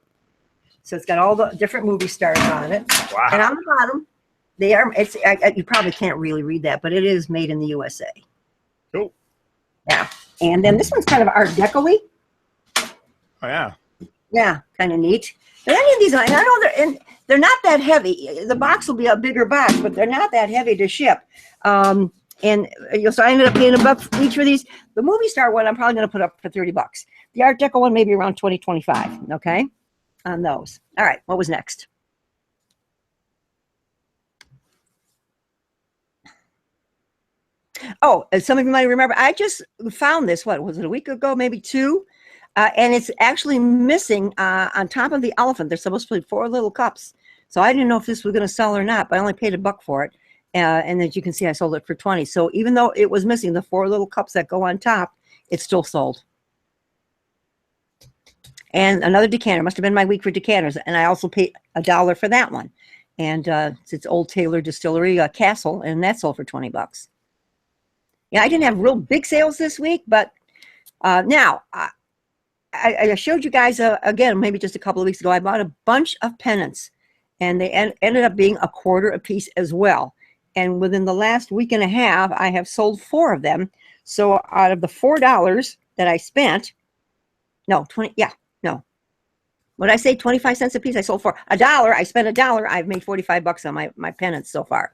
So it's got all the different movie stars on it. Wow. And on the bottom, you probably can't really read that, but it is made in the USA. Cool. Yeah. And then this one's kind of Art Deco-y. Oh, yeah. Yeah, kind of neat. But any of these, I know they're not that heavy. The box will be a bigger box, but they're not that heavy to ship. So I ended up paying $1 each for these. The movie star one, I'm probably going to put up for $30. The Art Deco one, maybe around $20, $25. Okay, on those. All right, what was next? Oh, as some of you might remember, I just found this. What was it? A week ago, maybe 2. And it's actually missing on top of the elephant. There's supposed to be 4 little cups. So I didn't know if this was going to sell or not, but I only paid $1 for it. And as you can see, I sold it for 20. So even though it was missing the 4 little cups that go on top, it's still sold. And another decanter. Must have been my week for decanters. And I also paid $1 for that one. And it's Old Taylor Distillery Castle, and that sold for $20. Yeah, I didn't have real big sales this week, but now I showed you guys again, maybe just a couple of weeks ago, I bought a bunch of pennants, and they ended up being $0.25 a piece as well. And within the last week and a half, I have sold 4 of them. So out of the $4 that I spent, no, 20, yeah, no. What did I say? 25 cents a piece. I sold for $1. I spent $1. I've made $45 on my pennants so far.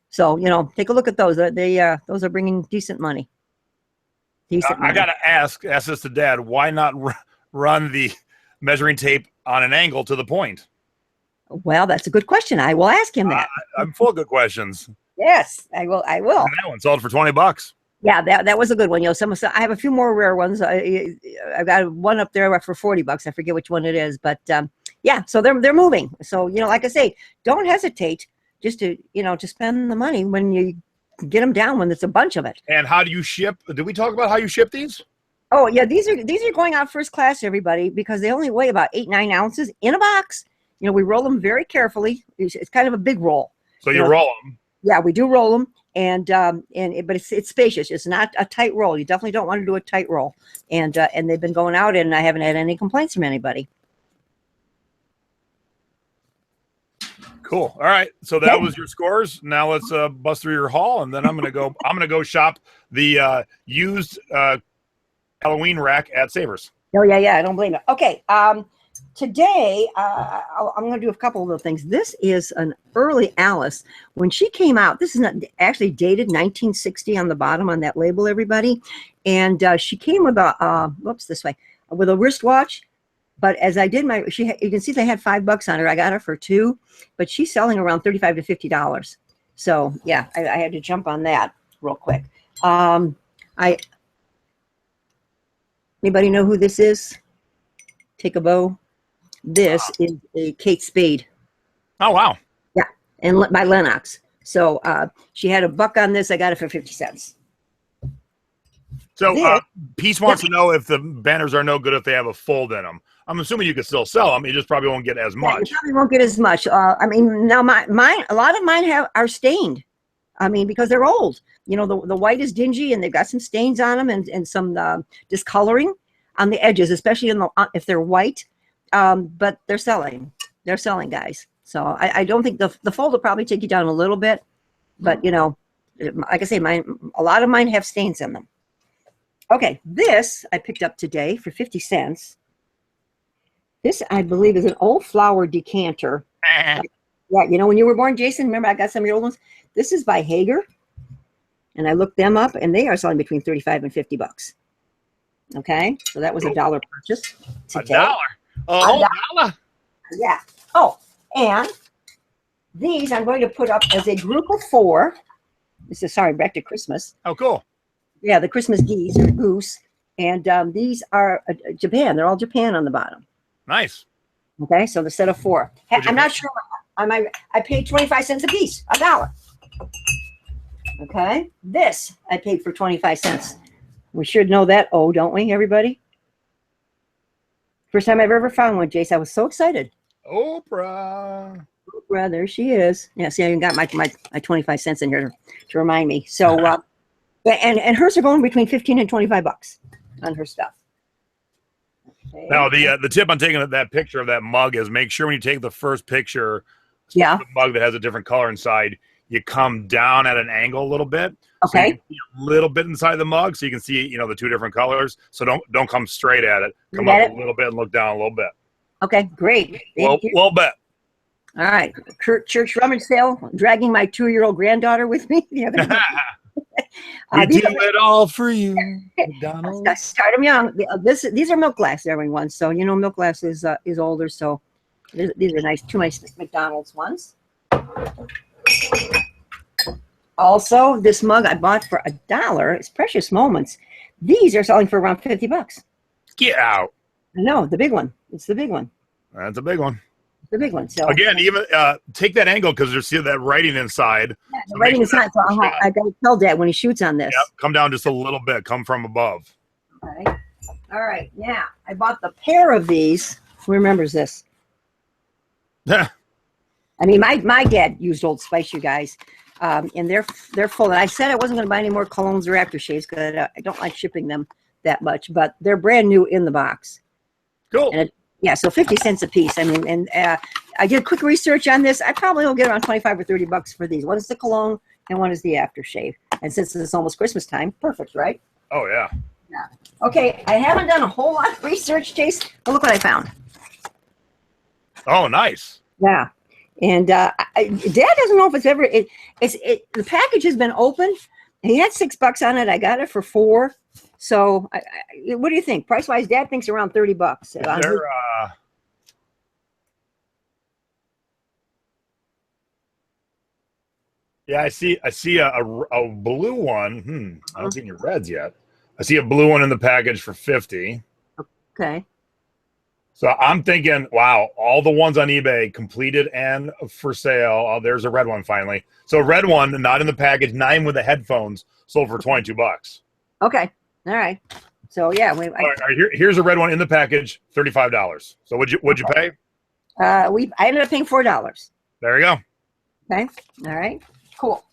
So, take a look at those. Those are bringing decent money. I got to ask this to Dad. Why not run the measuring tape on an angle to the point? Well, that's a good question. I will ask him that. I'm full of good questions. Yes, I will. And that one sold for $20. Yeah, that was a good one. I have a few more rare ones. I've got one up there for $40. I forget which one it is, but yeah. So they're moving. So like I say, don't hesitate just to to spend the money when you get them down, when there's a bunch of it. And how do you ship? Did we talk about how you ship these? Oh yeah, these are going out first class, everybody, because they only weigh about 8-9 ounces in a box. We roll them very carefully. It's kind of a big roll. So you roll them. Yeah, we do roll them, but it's spacious. It's not a tight roll. You definitely don't want to do a tight roll. And they've been going out, and I haven't had any complaints from anybody. Cool. All right. So that was your scores. Now let's bust through your haul, and then I'm gonna go shop the used Halloween rack at Savers. Oh yeah. I don't blame it. Okay. Today I'm going to do a couple of little things. This is an early Alice. When she came out, this is not actually dated 1960 on the bottom on that label, everybody. And she came with with a wristwatch. But as I did you can see they had $5 on her. I got her for $2, but she's selling around $35 to $50. So yeah, I had to jump on that real quick. Anybody know who this is? Take a bow. This is a Kate Spade. Oh wow! Yeah, and by Lennox. So she had $1 on this. I got it for 50 cents. So Peace wants to know if the banners are no good if they have a fold in them. I'm assuming you could still sell them. You just probably won't get as much. You probably won't get as much. I mean, now mine. A lot of mine are stained. I mean, because they're old. The white is dingy, and they've got some stains on them and some discoloring on the edges, especially if they're white. But they're selling. They're selling, guys. So I don't think the fold will probably take you down a little bit. But, like I say, a lot of mine have stains in them. Okay, this I picked up today for 50 cents. This, I believe, is an old flower decanter. Yeah, when you were born, Jason, remember I got some of your old ones? This is by Hager. And I looked them up, and they are selling between $35 and $50. Okay, so that was $1 purchase today. $1? Oh, dollar. Yeah. Oh, and these I'm going to put up as a group of 4. This is, sorry, back to Christmas. Oh, cool. Yeah, the Christmas geese or goose. And these are Japan. They're all Japan on the bottom. Nice. Okay, so the set of 4. I'm not sure. I paid 25 cents a piece, $1. Okay, this I paid for 25 cents. We should know that, don't we, everybody? First time I've ever found one, Jace. I was so excited. Oprah. Oprah, there she is. Yeah, see, I even got my 25 cents in here to remind me. So, and hers are going between 15 and 25 bucks on her stuff. Okay. Now, the tip on taking that picture of that mug is make sure when you take the first picture, yeah, the mug that has a different color inside, you come down at an angle a little bit. Okay. So you can see a little bit inside the mug, so you can see, the 2 different colors. So don't come straight at it. Come up a little bit and look down a little bit. Okay, great. Little bit. All right. Church rummage sale, dragging my 2-year-old granddaughter with me the other day. We do it all for you, McDonald's. I start them young. These are milk glass, everyone. So milk glass is older. So these are nice, 2 nice McDonald's ones. Also, this mug I bought for $1. It's Precious Moments. These are selling for around 50 bucks. Get out. No, the big one. It's the big one. That's a big one. The big one. So again, even take that angle because there's that writing inside. Yeah, the writing inside. So I got to tell Dad when he shoots on this. Yep, come down just a little bit. Come from above. Okay. All right. Now I bought the pair of these. Who remembers this? I mean, my dad used Old Spice, you guys, and they're full. And I said I wasn't going to buy any more colognes or aftershaves because I don't like shipping them that much. But they're brand new in the box. Cool. And yeah, so 50 cents a piece. I mean, and I did quick research on this. I probably will get around 25 or 30 bucks for these. One is the cologne and one is the aftershave. And since it's almost Christmas time, perfect, right? Oh, yeah. Yeah. Okay, I haven't done a whole lot of research, Chase, but look what I found. Oh, nice. Yeah. And Dad doesn't know if it's ever, the package has been opened. He had $6 on it. I got it for $4. So, what do you think? Price-wise, Dad thinks around 30 bucks. Yeah, I see a blue one. I don't see any reds yet. I see a blue one in the package for 50. Okay. So I'm thinking, wow, all the ones on eBay completed and for sale. Oh, there's a red one finally. So red one, not in the package, 9 with the headphones, sold for 22 bucks. Okay. All right. So yeah, all right, here's a red one in the package, $35. So what'd you pay? I ended up paying $4. There you go. Okay. All right. Cool.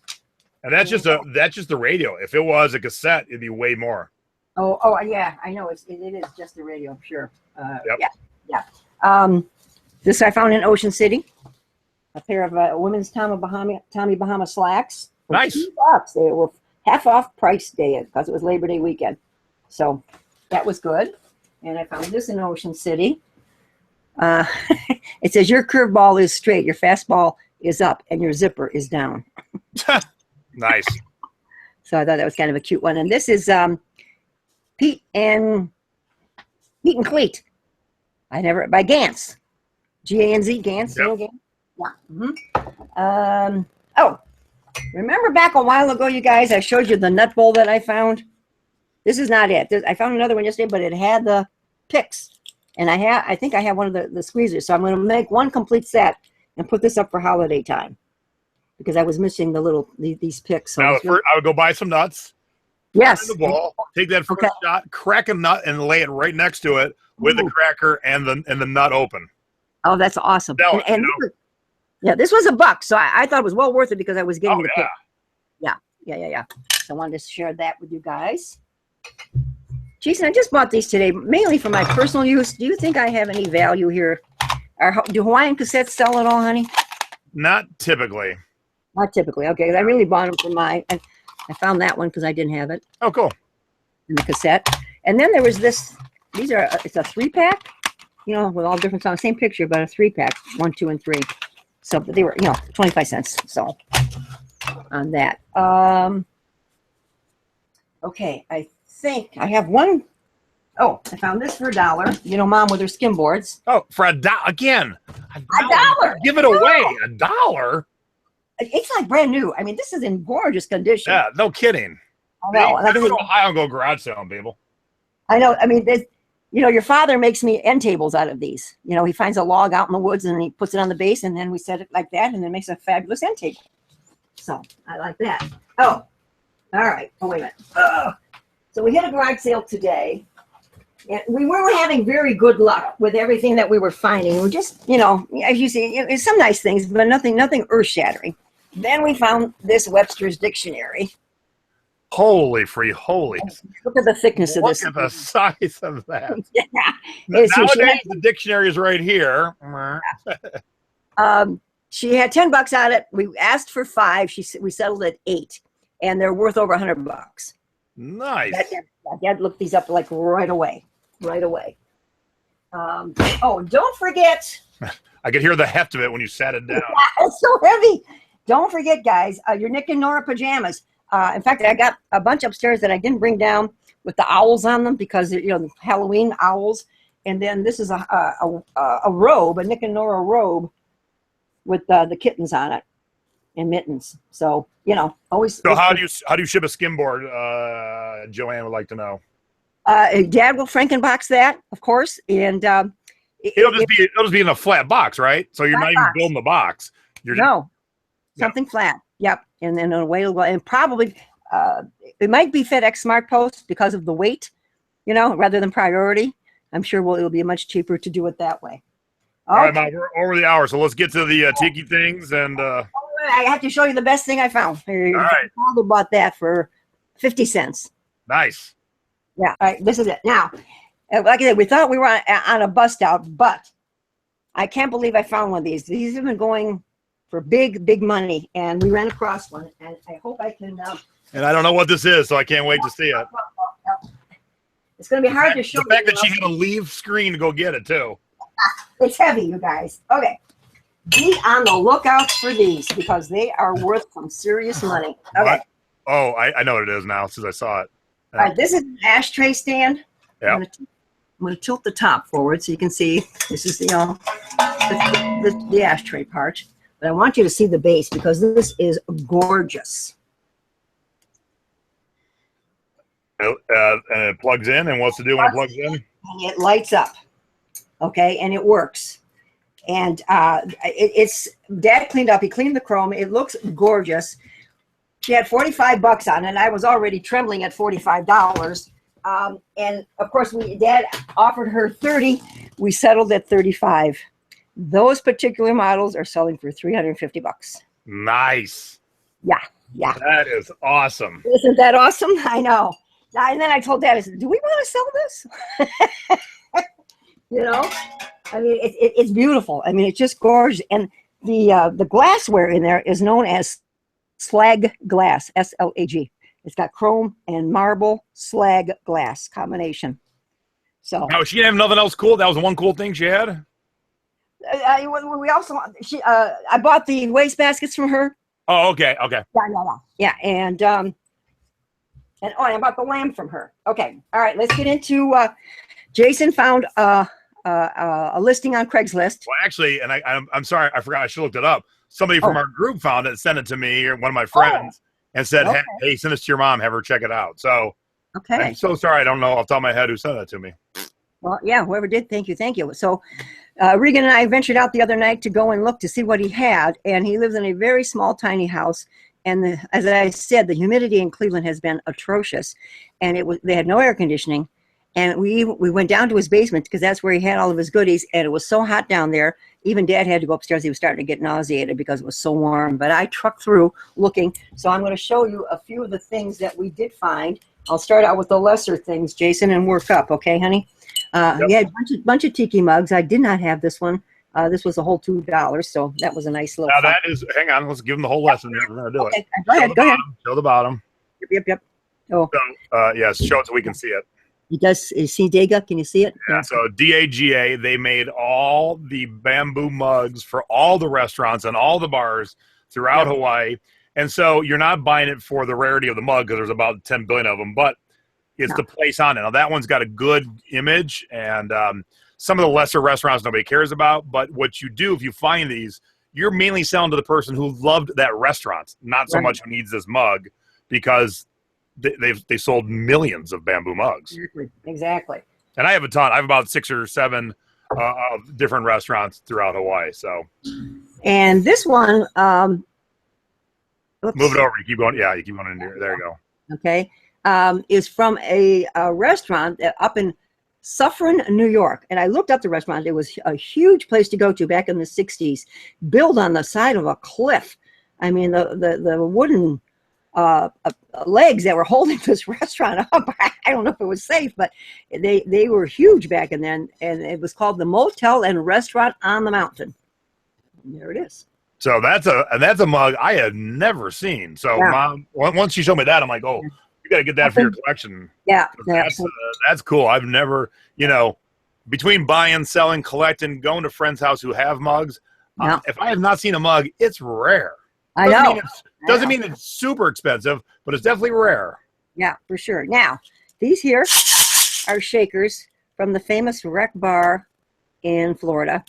And that's just the radio. If it was a cassette, it'd be way more. Oh yeah, I know it is just the radio, sure. Yep. Yeah. This I found in Ocean City. A pair of women's Tommy Bahama slacks. For nice. $2. They were half off price day because it was Labor Day weekend. So that was good. And I found this in Ocean City. It says your curveball is straight, your fastball is up, and your zipper is down. Nice. So I thought that was kind of a cute one. And this is Pete and Cleat. By Gantz. G-A-N-Z, Gantz. Yep. You know Gantz? Yeah. Mm-hmm. Remember back a while ago, you guys, I showed you the nut bowl that I found? This is not it. I found another one yesterday, but it had the picks. And I think I have one of the squeezers. So I'm going to make one complete set and put this up for holiday time because I was missing these picks. So now, I would go buy some nuts. Yes. The ball, take that first shot, crack a nut, and lay it right next to it with the cracker and the nut open. Oh, that's awesome. No, this was $1, so I thought it was well worth it because I was getting the pick. Yeah. So I wanted to share that with you guys. Jason, I just bought these today, mainly for my personal use. Do you think I have any value here? Do Hawaiian cassettes sell at all, honey? Not typically. Not typically. Okay, I really bought them for I found that one because I didn't have it. Oh, cool. In the cassette. And then there was this. It's a 3-pack, with all different songs. Same picture, but a 3-pack, 1, 2, and 3. So they were, 25 cents. So on that. Okay, I think I have one Oh, I found this for $1. You know, Mom with her skim boards. Oh, for again. $1. Give it away. $1. It's like brand new. I mean, this is in gorgeous condition. Yeah, no kidding. I know. I don't know how I'm going garage selling, people. I know. I mean, you know, your father makes me end tables out of these. You know, he finds a log out in the woods and he puts it on the base, and then we set it like that, and then makes a fabulous end table. So I like that. Oh, all right. Oh, wait a minute. So we hit a garage sale today, and we weren't having very good luck with everything that we were finding. We just, you know, as you see, it's some nice things, but nothing earth-shattering. Then we found this Webster's Dictionary. Holy free, holy. Look at the thickness of this. Look at the size of that. Yeah. Nowadays, the dictionary is right here. She had $10 on it. We asked for 5. We settled at 8, and they're worth over $100. Nice. Dad looked these up like right away. Oh, don't forget. I could hear the heft of it when you sat it down. It's so heavy. Don't forget, guys, your Nick and Nora pajamas. In fact, I got a bunch upstairs that I didn't bring down with the owls on them because, you know, the Halloween owls. And then this is a robe, a Nick and Nora robe with the kittens on it and mittens. So, you know, always. So how do you ship a skimboard? Joanne would like to know. Dad will Frankenbox that, of course, and it'll just be in a flat box, right? So you're not even building the box. Something flat. Yep, and then away it'll go, and probably it might be FedEx Smart Post because of the weight, you know, rather than priority. I'm sure it'll be much cheaper to do it that way. Okay. All right, Mom, we're over the hour, so let's get to the tiki things. And I have to show you the best thing I found. All right, father bought that for 50 cents. Nice. Yeah. All right, this is it. Now, like I said, we thought we were on a bust out, but I can't believe I found one of these. These have been going for big money, and we ran across one, and I hope I can. And I don't know what this is, so I can't wait to see it. It's going to be hard to show. The fact that she had to leave screen to go get it too. It's heavy, you guys. Okay, be on the lookout for these because they are worth some serious money. Okay. Oh, I know what it is now since I saw it. All right, this is an ashtray stand. Yeah. I'm going to tilt the top forward so you can see. This is the ashtray part. But I want you to see the base because this is gorgeous. And it plugs in, and what's to do when it plugs in? And it lights up, okay, and it works. And it's Dad cleaned up. He cleaned the chrome. It looks gorgeous. She had $45 on it. I was already trembling at $45. And of course, Dad offered her 30. We settled at 35. Those particular models are selling for $350. Nice. Yeah. That is awesome. Isn't that awesome? I know. And then I told Dad, I said, do we want to sell this? You know, I mean, it's beautiful. I mean, it's just gorgeous. And the glassware in there is known as slag glass, SLAG. It's got chrome and marble slag glass combination. So. Oh, she didn't have nothing else cool? That was one cool thing she had? We also I bought the waste baskets from her. Oh, okay. Yeah, and I bought the lamb from her. Okay, all right, let's get into. Jason found a listing on Craigslist. Well, actually, and I'm sorry, I forgot. I should have looked it up. Somebody from our group found it, sent it to me, or one of my friends, and said, "Hey, send this to your mom. Have her check it out." So, I'm so sorry. I don't know off the top of my head who sent that to me. Well, yeah, whoever did, thank you. So, Regan and I ventured out the other night to go and look to see what he had, and he lives in a very small, tiny house. And as I said, the humidity in Cleveland has been atrocious, and they had no air conditioning. And we went down to his basement because that's where he had all of his goodies, and it was so hot down there. Even Dad had to go upstairs. He was starting to get nauseated because it was so warm. But I trucked through looking, so I'm going to show you a few of the things that we did find. I'll start out with the lesser things, Jason, and work up. Okay, honey? Yep. Yeah, bunch of tiki mugs. I did not have this one. This was a whole $2, so that was a nice little. Now that is. Hang on, let's give them the whole lesson. We're gonna do it. Go ahead. Show the bottom. Yep. Oh. So, yes, show it so we can see it. It does. You see Daga? Can you see it? Yeah. So DAGA, they made all the bamboo mugs for all the restaurants and all the bars throughout Hawaii. And so you're not buying it for the rarity of the mug because there's about 10 billion of them, but It's the place on it. Now, that one's got a good image, and some of the lesser restaurants nobody cares about. But what you do if you find these, you're mainly selling to the person who loved that restaurant, not so much who needs this mug, because they sold millions of bamboo mugs. Exactly. And I have a ton. I have about 6 or 7 of different restaurants throughout Hawaii. So, and this one, move it over. You keep going. Yeah, you keep going in there. There you go. Okay, is from a restaurant up in Suffern, New York. And I looked up the restaurant. It was a huge place to go to back in the 60s, built on the side of a cliff. I mean, the wooden legs that were holding this restaurant up, I don't know if it was safe, but they were huge back then. And it was called the Motel and Restaurant on the Mountain. And there it is. So that's a mug I had never seen. So Mom, once she showed me that, I'm like, oh, you got to get that for your collection. Yeah. That's cool. I've never, between buying, selling, collecting, going to friends' house who have mugs, if I have not seen a mug, it's rare. Doesn't mean it's super expensive, but it's definitely rare. Yeah, for sure. Now, these here are shakers from the famous wreck bar in Florida,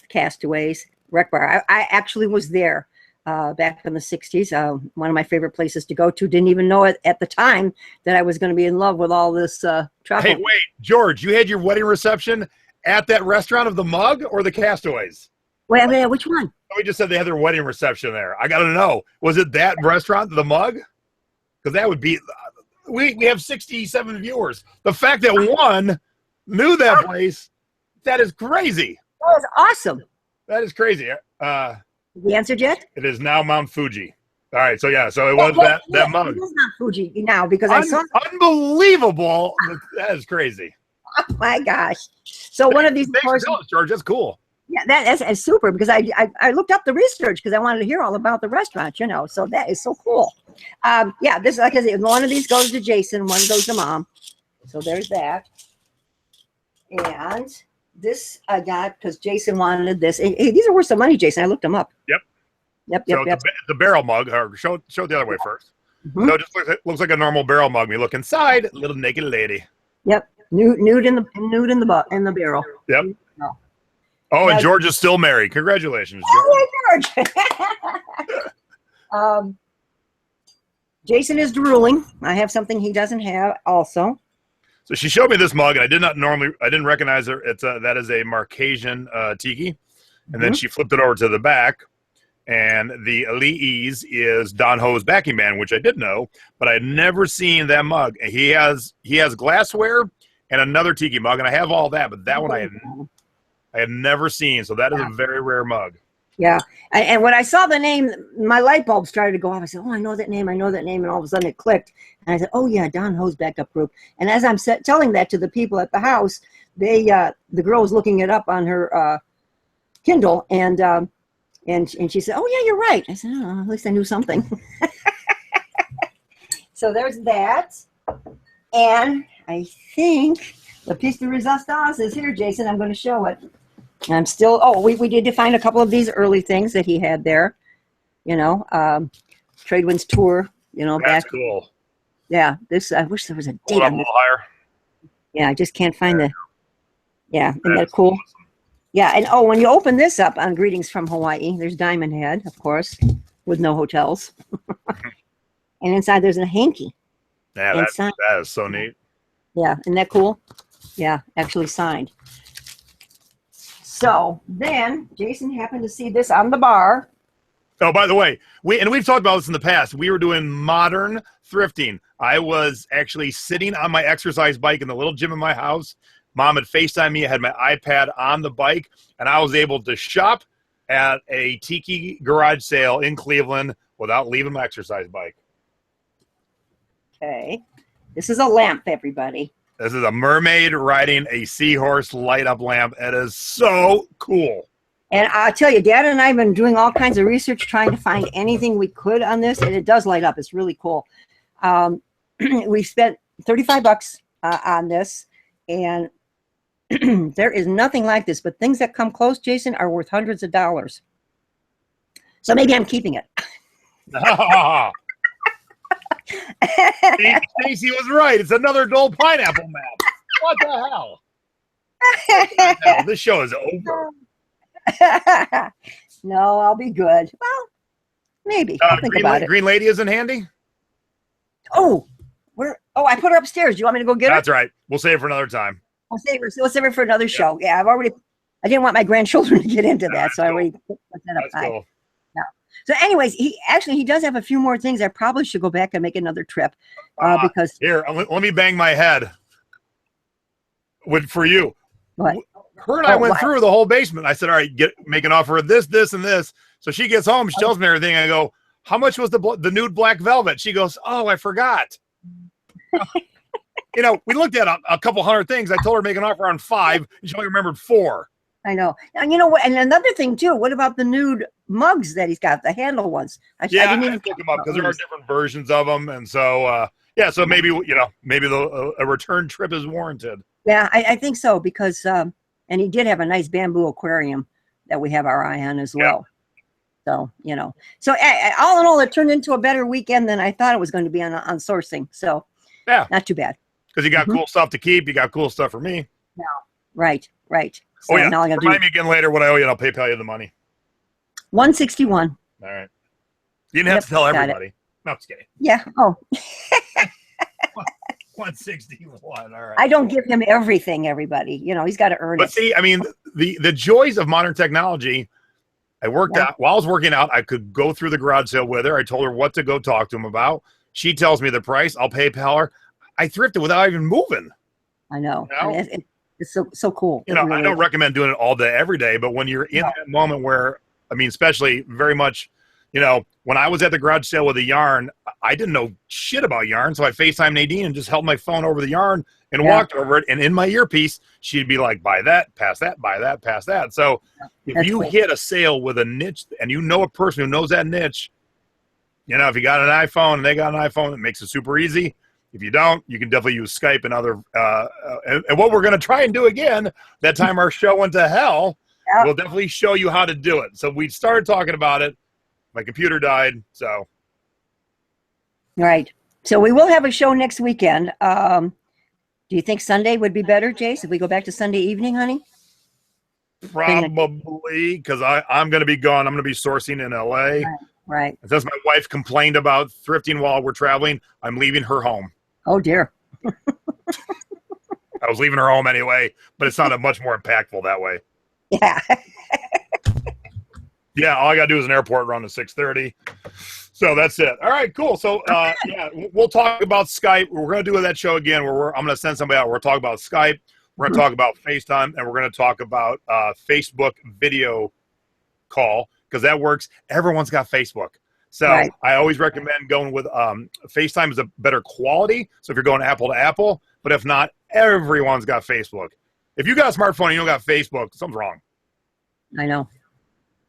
Castaways Wreck Bar. I actually was there back in the 60s. One of my favorite places to go to. Didn't even know it at the time that I was going to be in love with all this travel. Hey, wait, George, you had your wedding reception at that restaurant of the mug or the Castaways? Wait, which one? We just said they had their wedding reception there. I got to know, was it that restaurant, the mug? Because that would be, we have 67 viewers. The fact that one knew that place, that is crazy. That was awesome. That is crazy. The answer yet? It is now Mount Fuji. All right, so it was that mug. It is not Fuji now because I saw unbelievable. That is crazy. Oh my gosh! So one of these, thanks for telling us, George. That's cool. Yeah, that's super because I looked up the research because I wanted to hear all about the restaurant. So that is so cool. This, like I said, one of these goes to Jason, one goes to Mom. So there's that. And this I got because Jason wanted this. Hey, these are worth some money, Jason. I looked them up. Yep. The barrel mug. Show it the other way first. Mm-hmm. So it just looks like a normal barrel mug. We look inside, little naked lady. Yep. Nude in the barrel. Yep. Oh, and George is still married. Congratulations, George. Jason is drooling. I have something he doesn't have also. So she showed me this mug, and I didn't recognize her. That is a Marcasian tiki. And then she flipped it over to the back. And the Ali'is is Don Ho's backing band, which I did know, but I had never seen that mug. He has glassware and another tiki mug, and I have all that, but that one I had never seen. So that is a very rare mug. Yeah. And when I saw the name, my light bulb started to go off. I said, oh, I know that name. And all of a sudden it clicked. And I said, oh, yeah, Don Ho's backup group. And as I'm telling that to the people at the house, the girl was looking it up on her Kindle, and she said, oh, yeah, you're right. I said, oh, at least I knew something. So there's that. And I think the piece de resistance is here, Jason. I'm going to show it. And I'm still, we did find a couple of these early things that he had there. Tradewinds Tour, That's back. Cool. Yeah, I wish there was a date on a this. little higher. Yeah, I just can't find isn't that cool? Awesome. Yeah, and when you open this up on Greetings from Hawaii, there's Diamond Head, of course, with no hotels. And inside there's a hanky. Yeah, that is so neat. Yeah, isn't that cool? Yeah, actually signed. So then Jason happened to see this on the bar. Oh, by the way, we've talked about this in the past. We were doing modern thrifting. I was actually sitting on my exercise bike in the little gym in my house. Mom had FaceTimed me. I had my iPad on the bike, and I was able to shop at a tiki garage sale in Cleveland without leaving my exercise bike. Okay. This is a lamp, everybody. This is a mermaid riding a seahorse light-up lamp. It is so cool. And I'll tell you, Dad and I have been doing all kinds of research trying to find anything we could on this, and it does light up. It's really cool. We spent $35 on this, and there is nothing like this, but things that come close, Jason, are worth hundreds of dollars. So maybe I'm keeping it. Stacy was right. It's another dull pineapple map. What the hell? Hell, this show is over. No, I'll be good. Well, maybe. I'll think about it. Green Lady isn't handy? Oh, I put her upstairs. Do you want me to go get her? That's right. We'll save it for another time. We'll save her for another show. Yeah, I didn't want my grandchildren to get into that, so I already put that up high. Cool. No. So anyways, he does have a few more things. I probably should go back and make another trip because here, let me bang my head for you. What? Her and I went through the whole basement. I said, all right, make an offer of this, this, and this. So she gets home. She tells me everything. I go, how much was the nude black velvet? She goes, oh, I forgot. We looked at a couple hundred things. I told her to make an offer on 5, and she only remembered 4. I know. And you know what? And another thing, too, what about the nude mugs that he's got, the handle ones? I didn't even pick them up because there are different versions of them. And so, so maybe a return trip is warranted. Yeah, I think so because, and he did have a nice bamboo aquarium that we have our eye on as well. So, so all in all, it turned into a better weekend than I thought it was going to be on sourcing. So, not too bad. Because you got cool stuff to keep. You got cool stuff for me. No. Right. So now I remind me again later what I owe you, and I'll PayPal you the money. 161. All right. You didn't have to tell everybody. No, I'm just kidding. Yeah. Oh. 161. All right. I don't give him everything, everybody. He's got to earn it. But see, I mean, the joys of modern technology, while I was working out, I could go through the garage sale with her. I told her what to go talk to him about. She tells me the price. I'll PayPal her. I thrifted without even moving. I know. It's so cool. I don't recommend doing it all day, every day, but when you're in that moment where, especially very much, when I was at the garage sale with the yarn, I didn't know shit about yarn. So I FaceTimed Nadine and just held my phone over the yarn and walked over it. And in my earpiece, she'd be like, buy that, pass that, buy that, pass that. So if you hit a sale with a niche and a person who knows that niche, if you got an iPhone and they got an iPhone, it makes it super easy. If you don't, you can definitely use Skype and other. And what we're going to try and do again, that time our show went to hell, we'll definitely show you how to do it. So we started talking about it. My computer died, so. Right. So we will have a show next weekend. Do you think Sunday would be better, Jace, if we go back to Sunday evening, honey? Probably, because I'm going to be gone. I'm going to be sourcing in L.A. Right. Since my wife complained about thrifting while we're traveling, I'm leaving her home. Oh, dear. I was leaving her home anyway, but it sounded much more impactful that way. Yeah. Yeah, all I got to do is an airport run at 6:30. So that's it. All right, cool. So, we'll talk about Skype. We're going to do that show again where I'm going to send somebody out. We're going to talk about Skype. We're going to talk about FaceTime, and we're going to talk about Facebook video call because that works. Everyone's got Facebook. So I always recommend going with FaceTime is a better quality. So if you're going Apple to Apple, but if not, everyone's got Facebook. If you got a smartphone and you don't got Facebook, something's wrong. I know,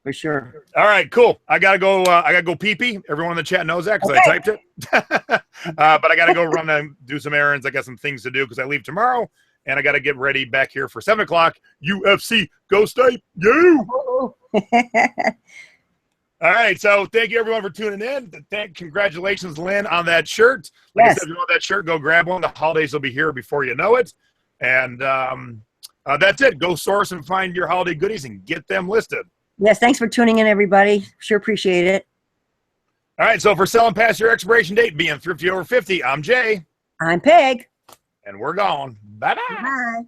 for sure. All right, cool. I gotta go pee-pee. Everyone in the chat knows that because I typed it. But I gotta go run and do some errands. I got some things to do because I leave tomorrow, and I gotta get ready back here for 7:00. UFC, go State, you. All right, so thank you everyone for tuning in. Congratulations, Lynn, on that shirt. Like I said, if you want that shirt, go grab one. The holidays will be here before you know it. And that's it. Go source and find your holiday goodies and get them listed. Yes, thanks for tuning in, everybody. Sure appreciate it. All right, so for selling past your expiration date, being thrifty over 50, I'm Jay. I'm Peg. And we're gone. Bye-bye. Bye.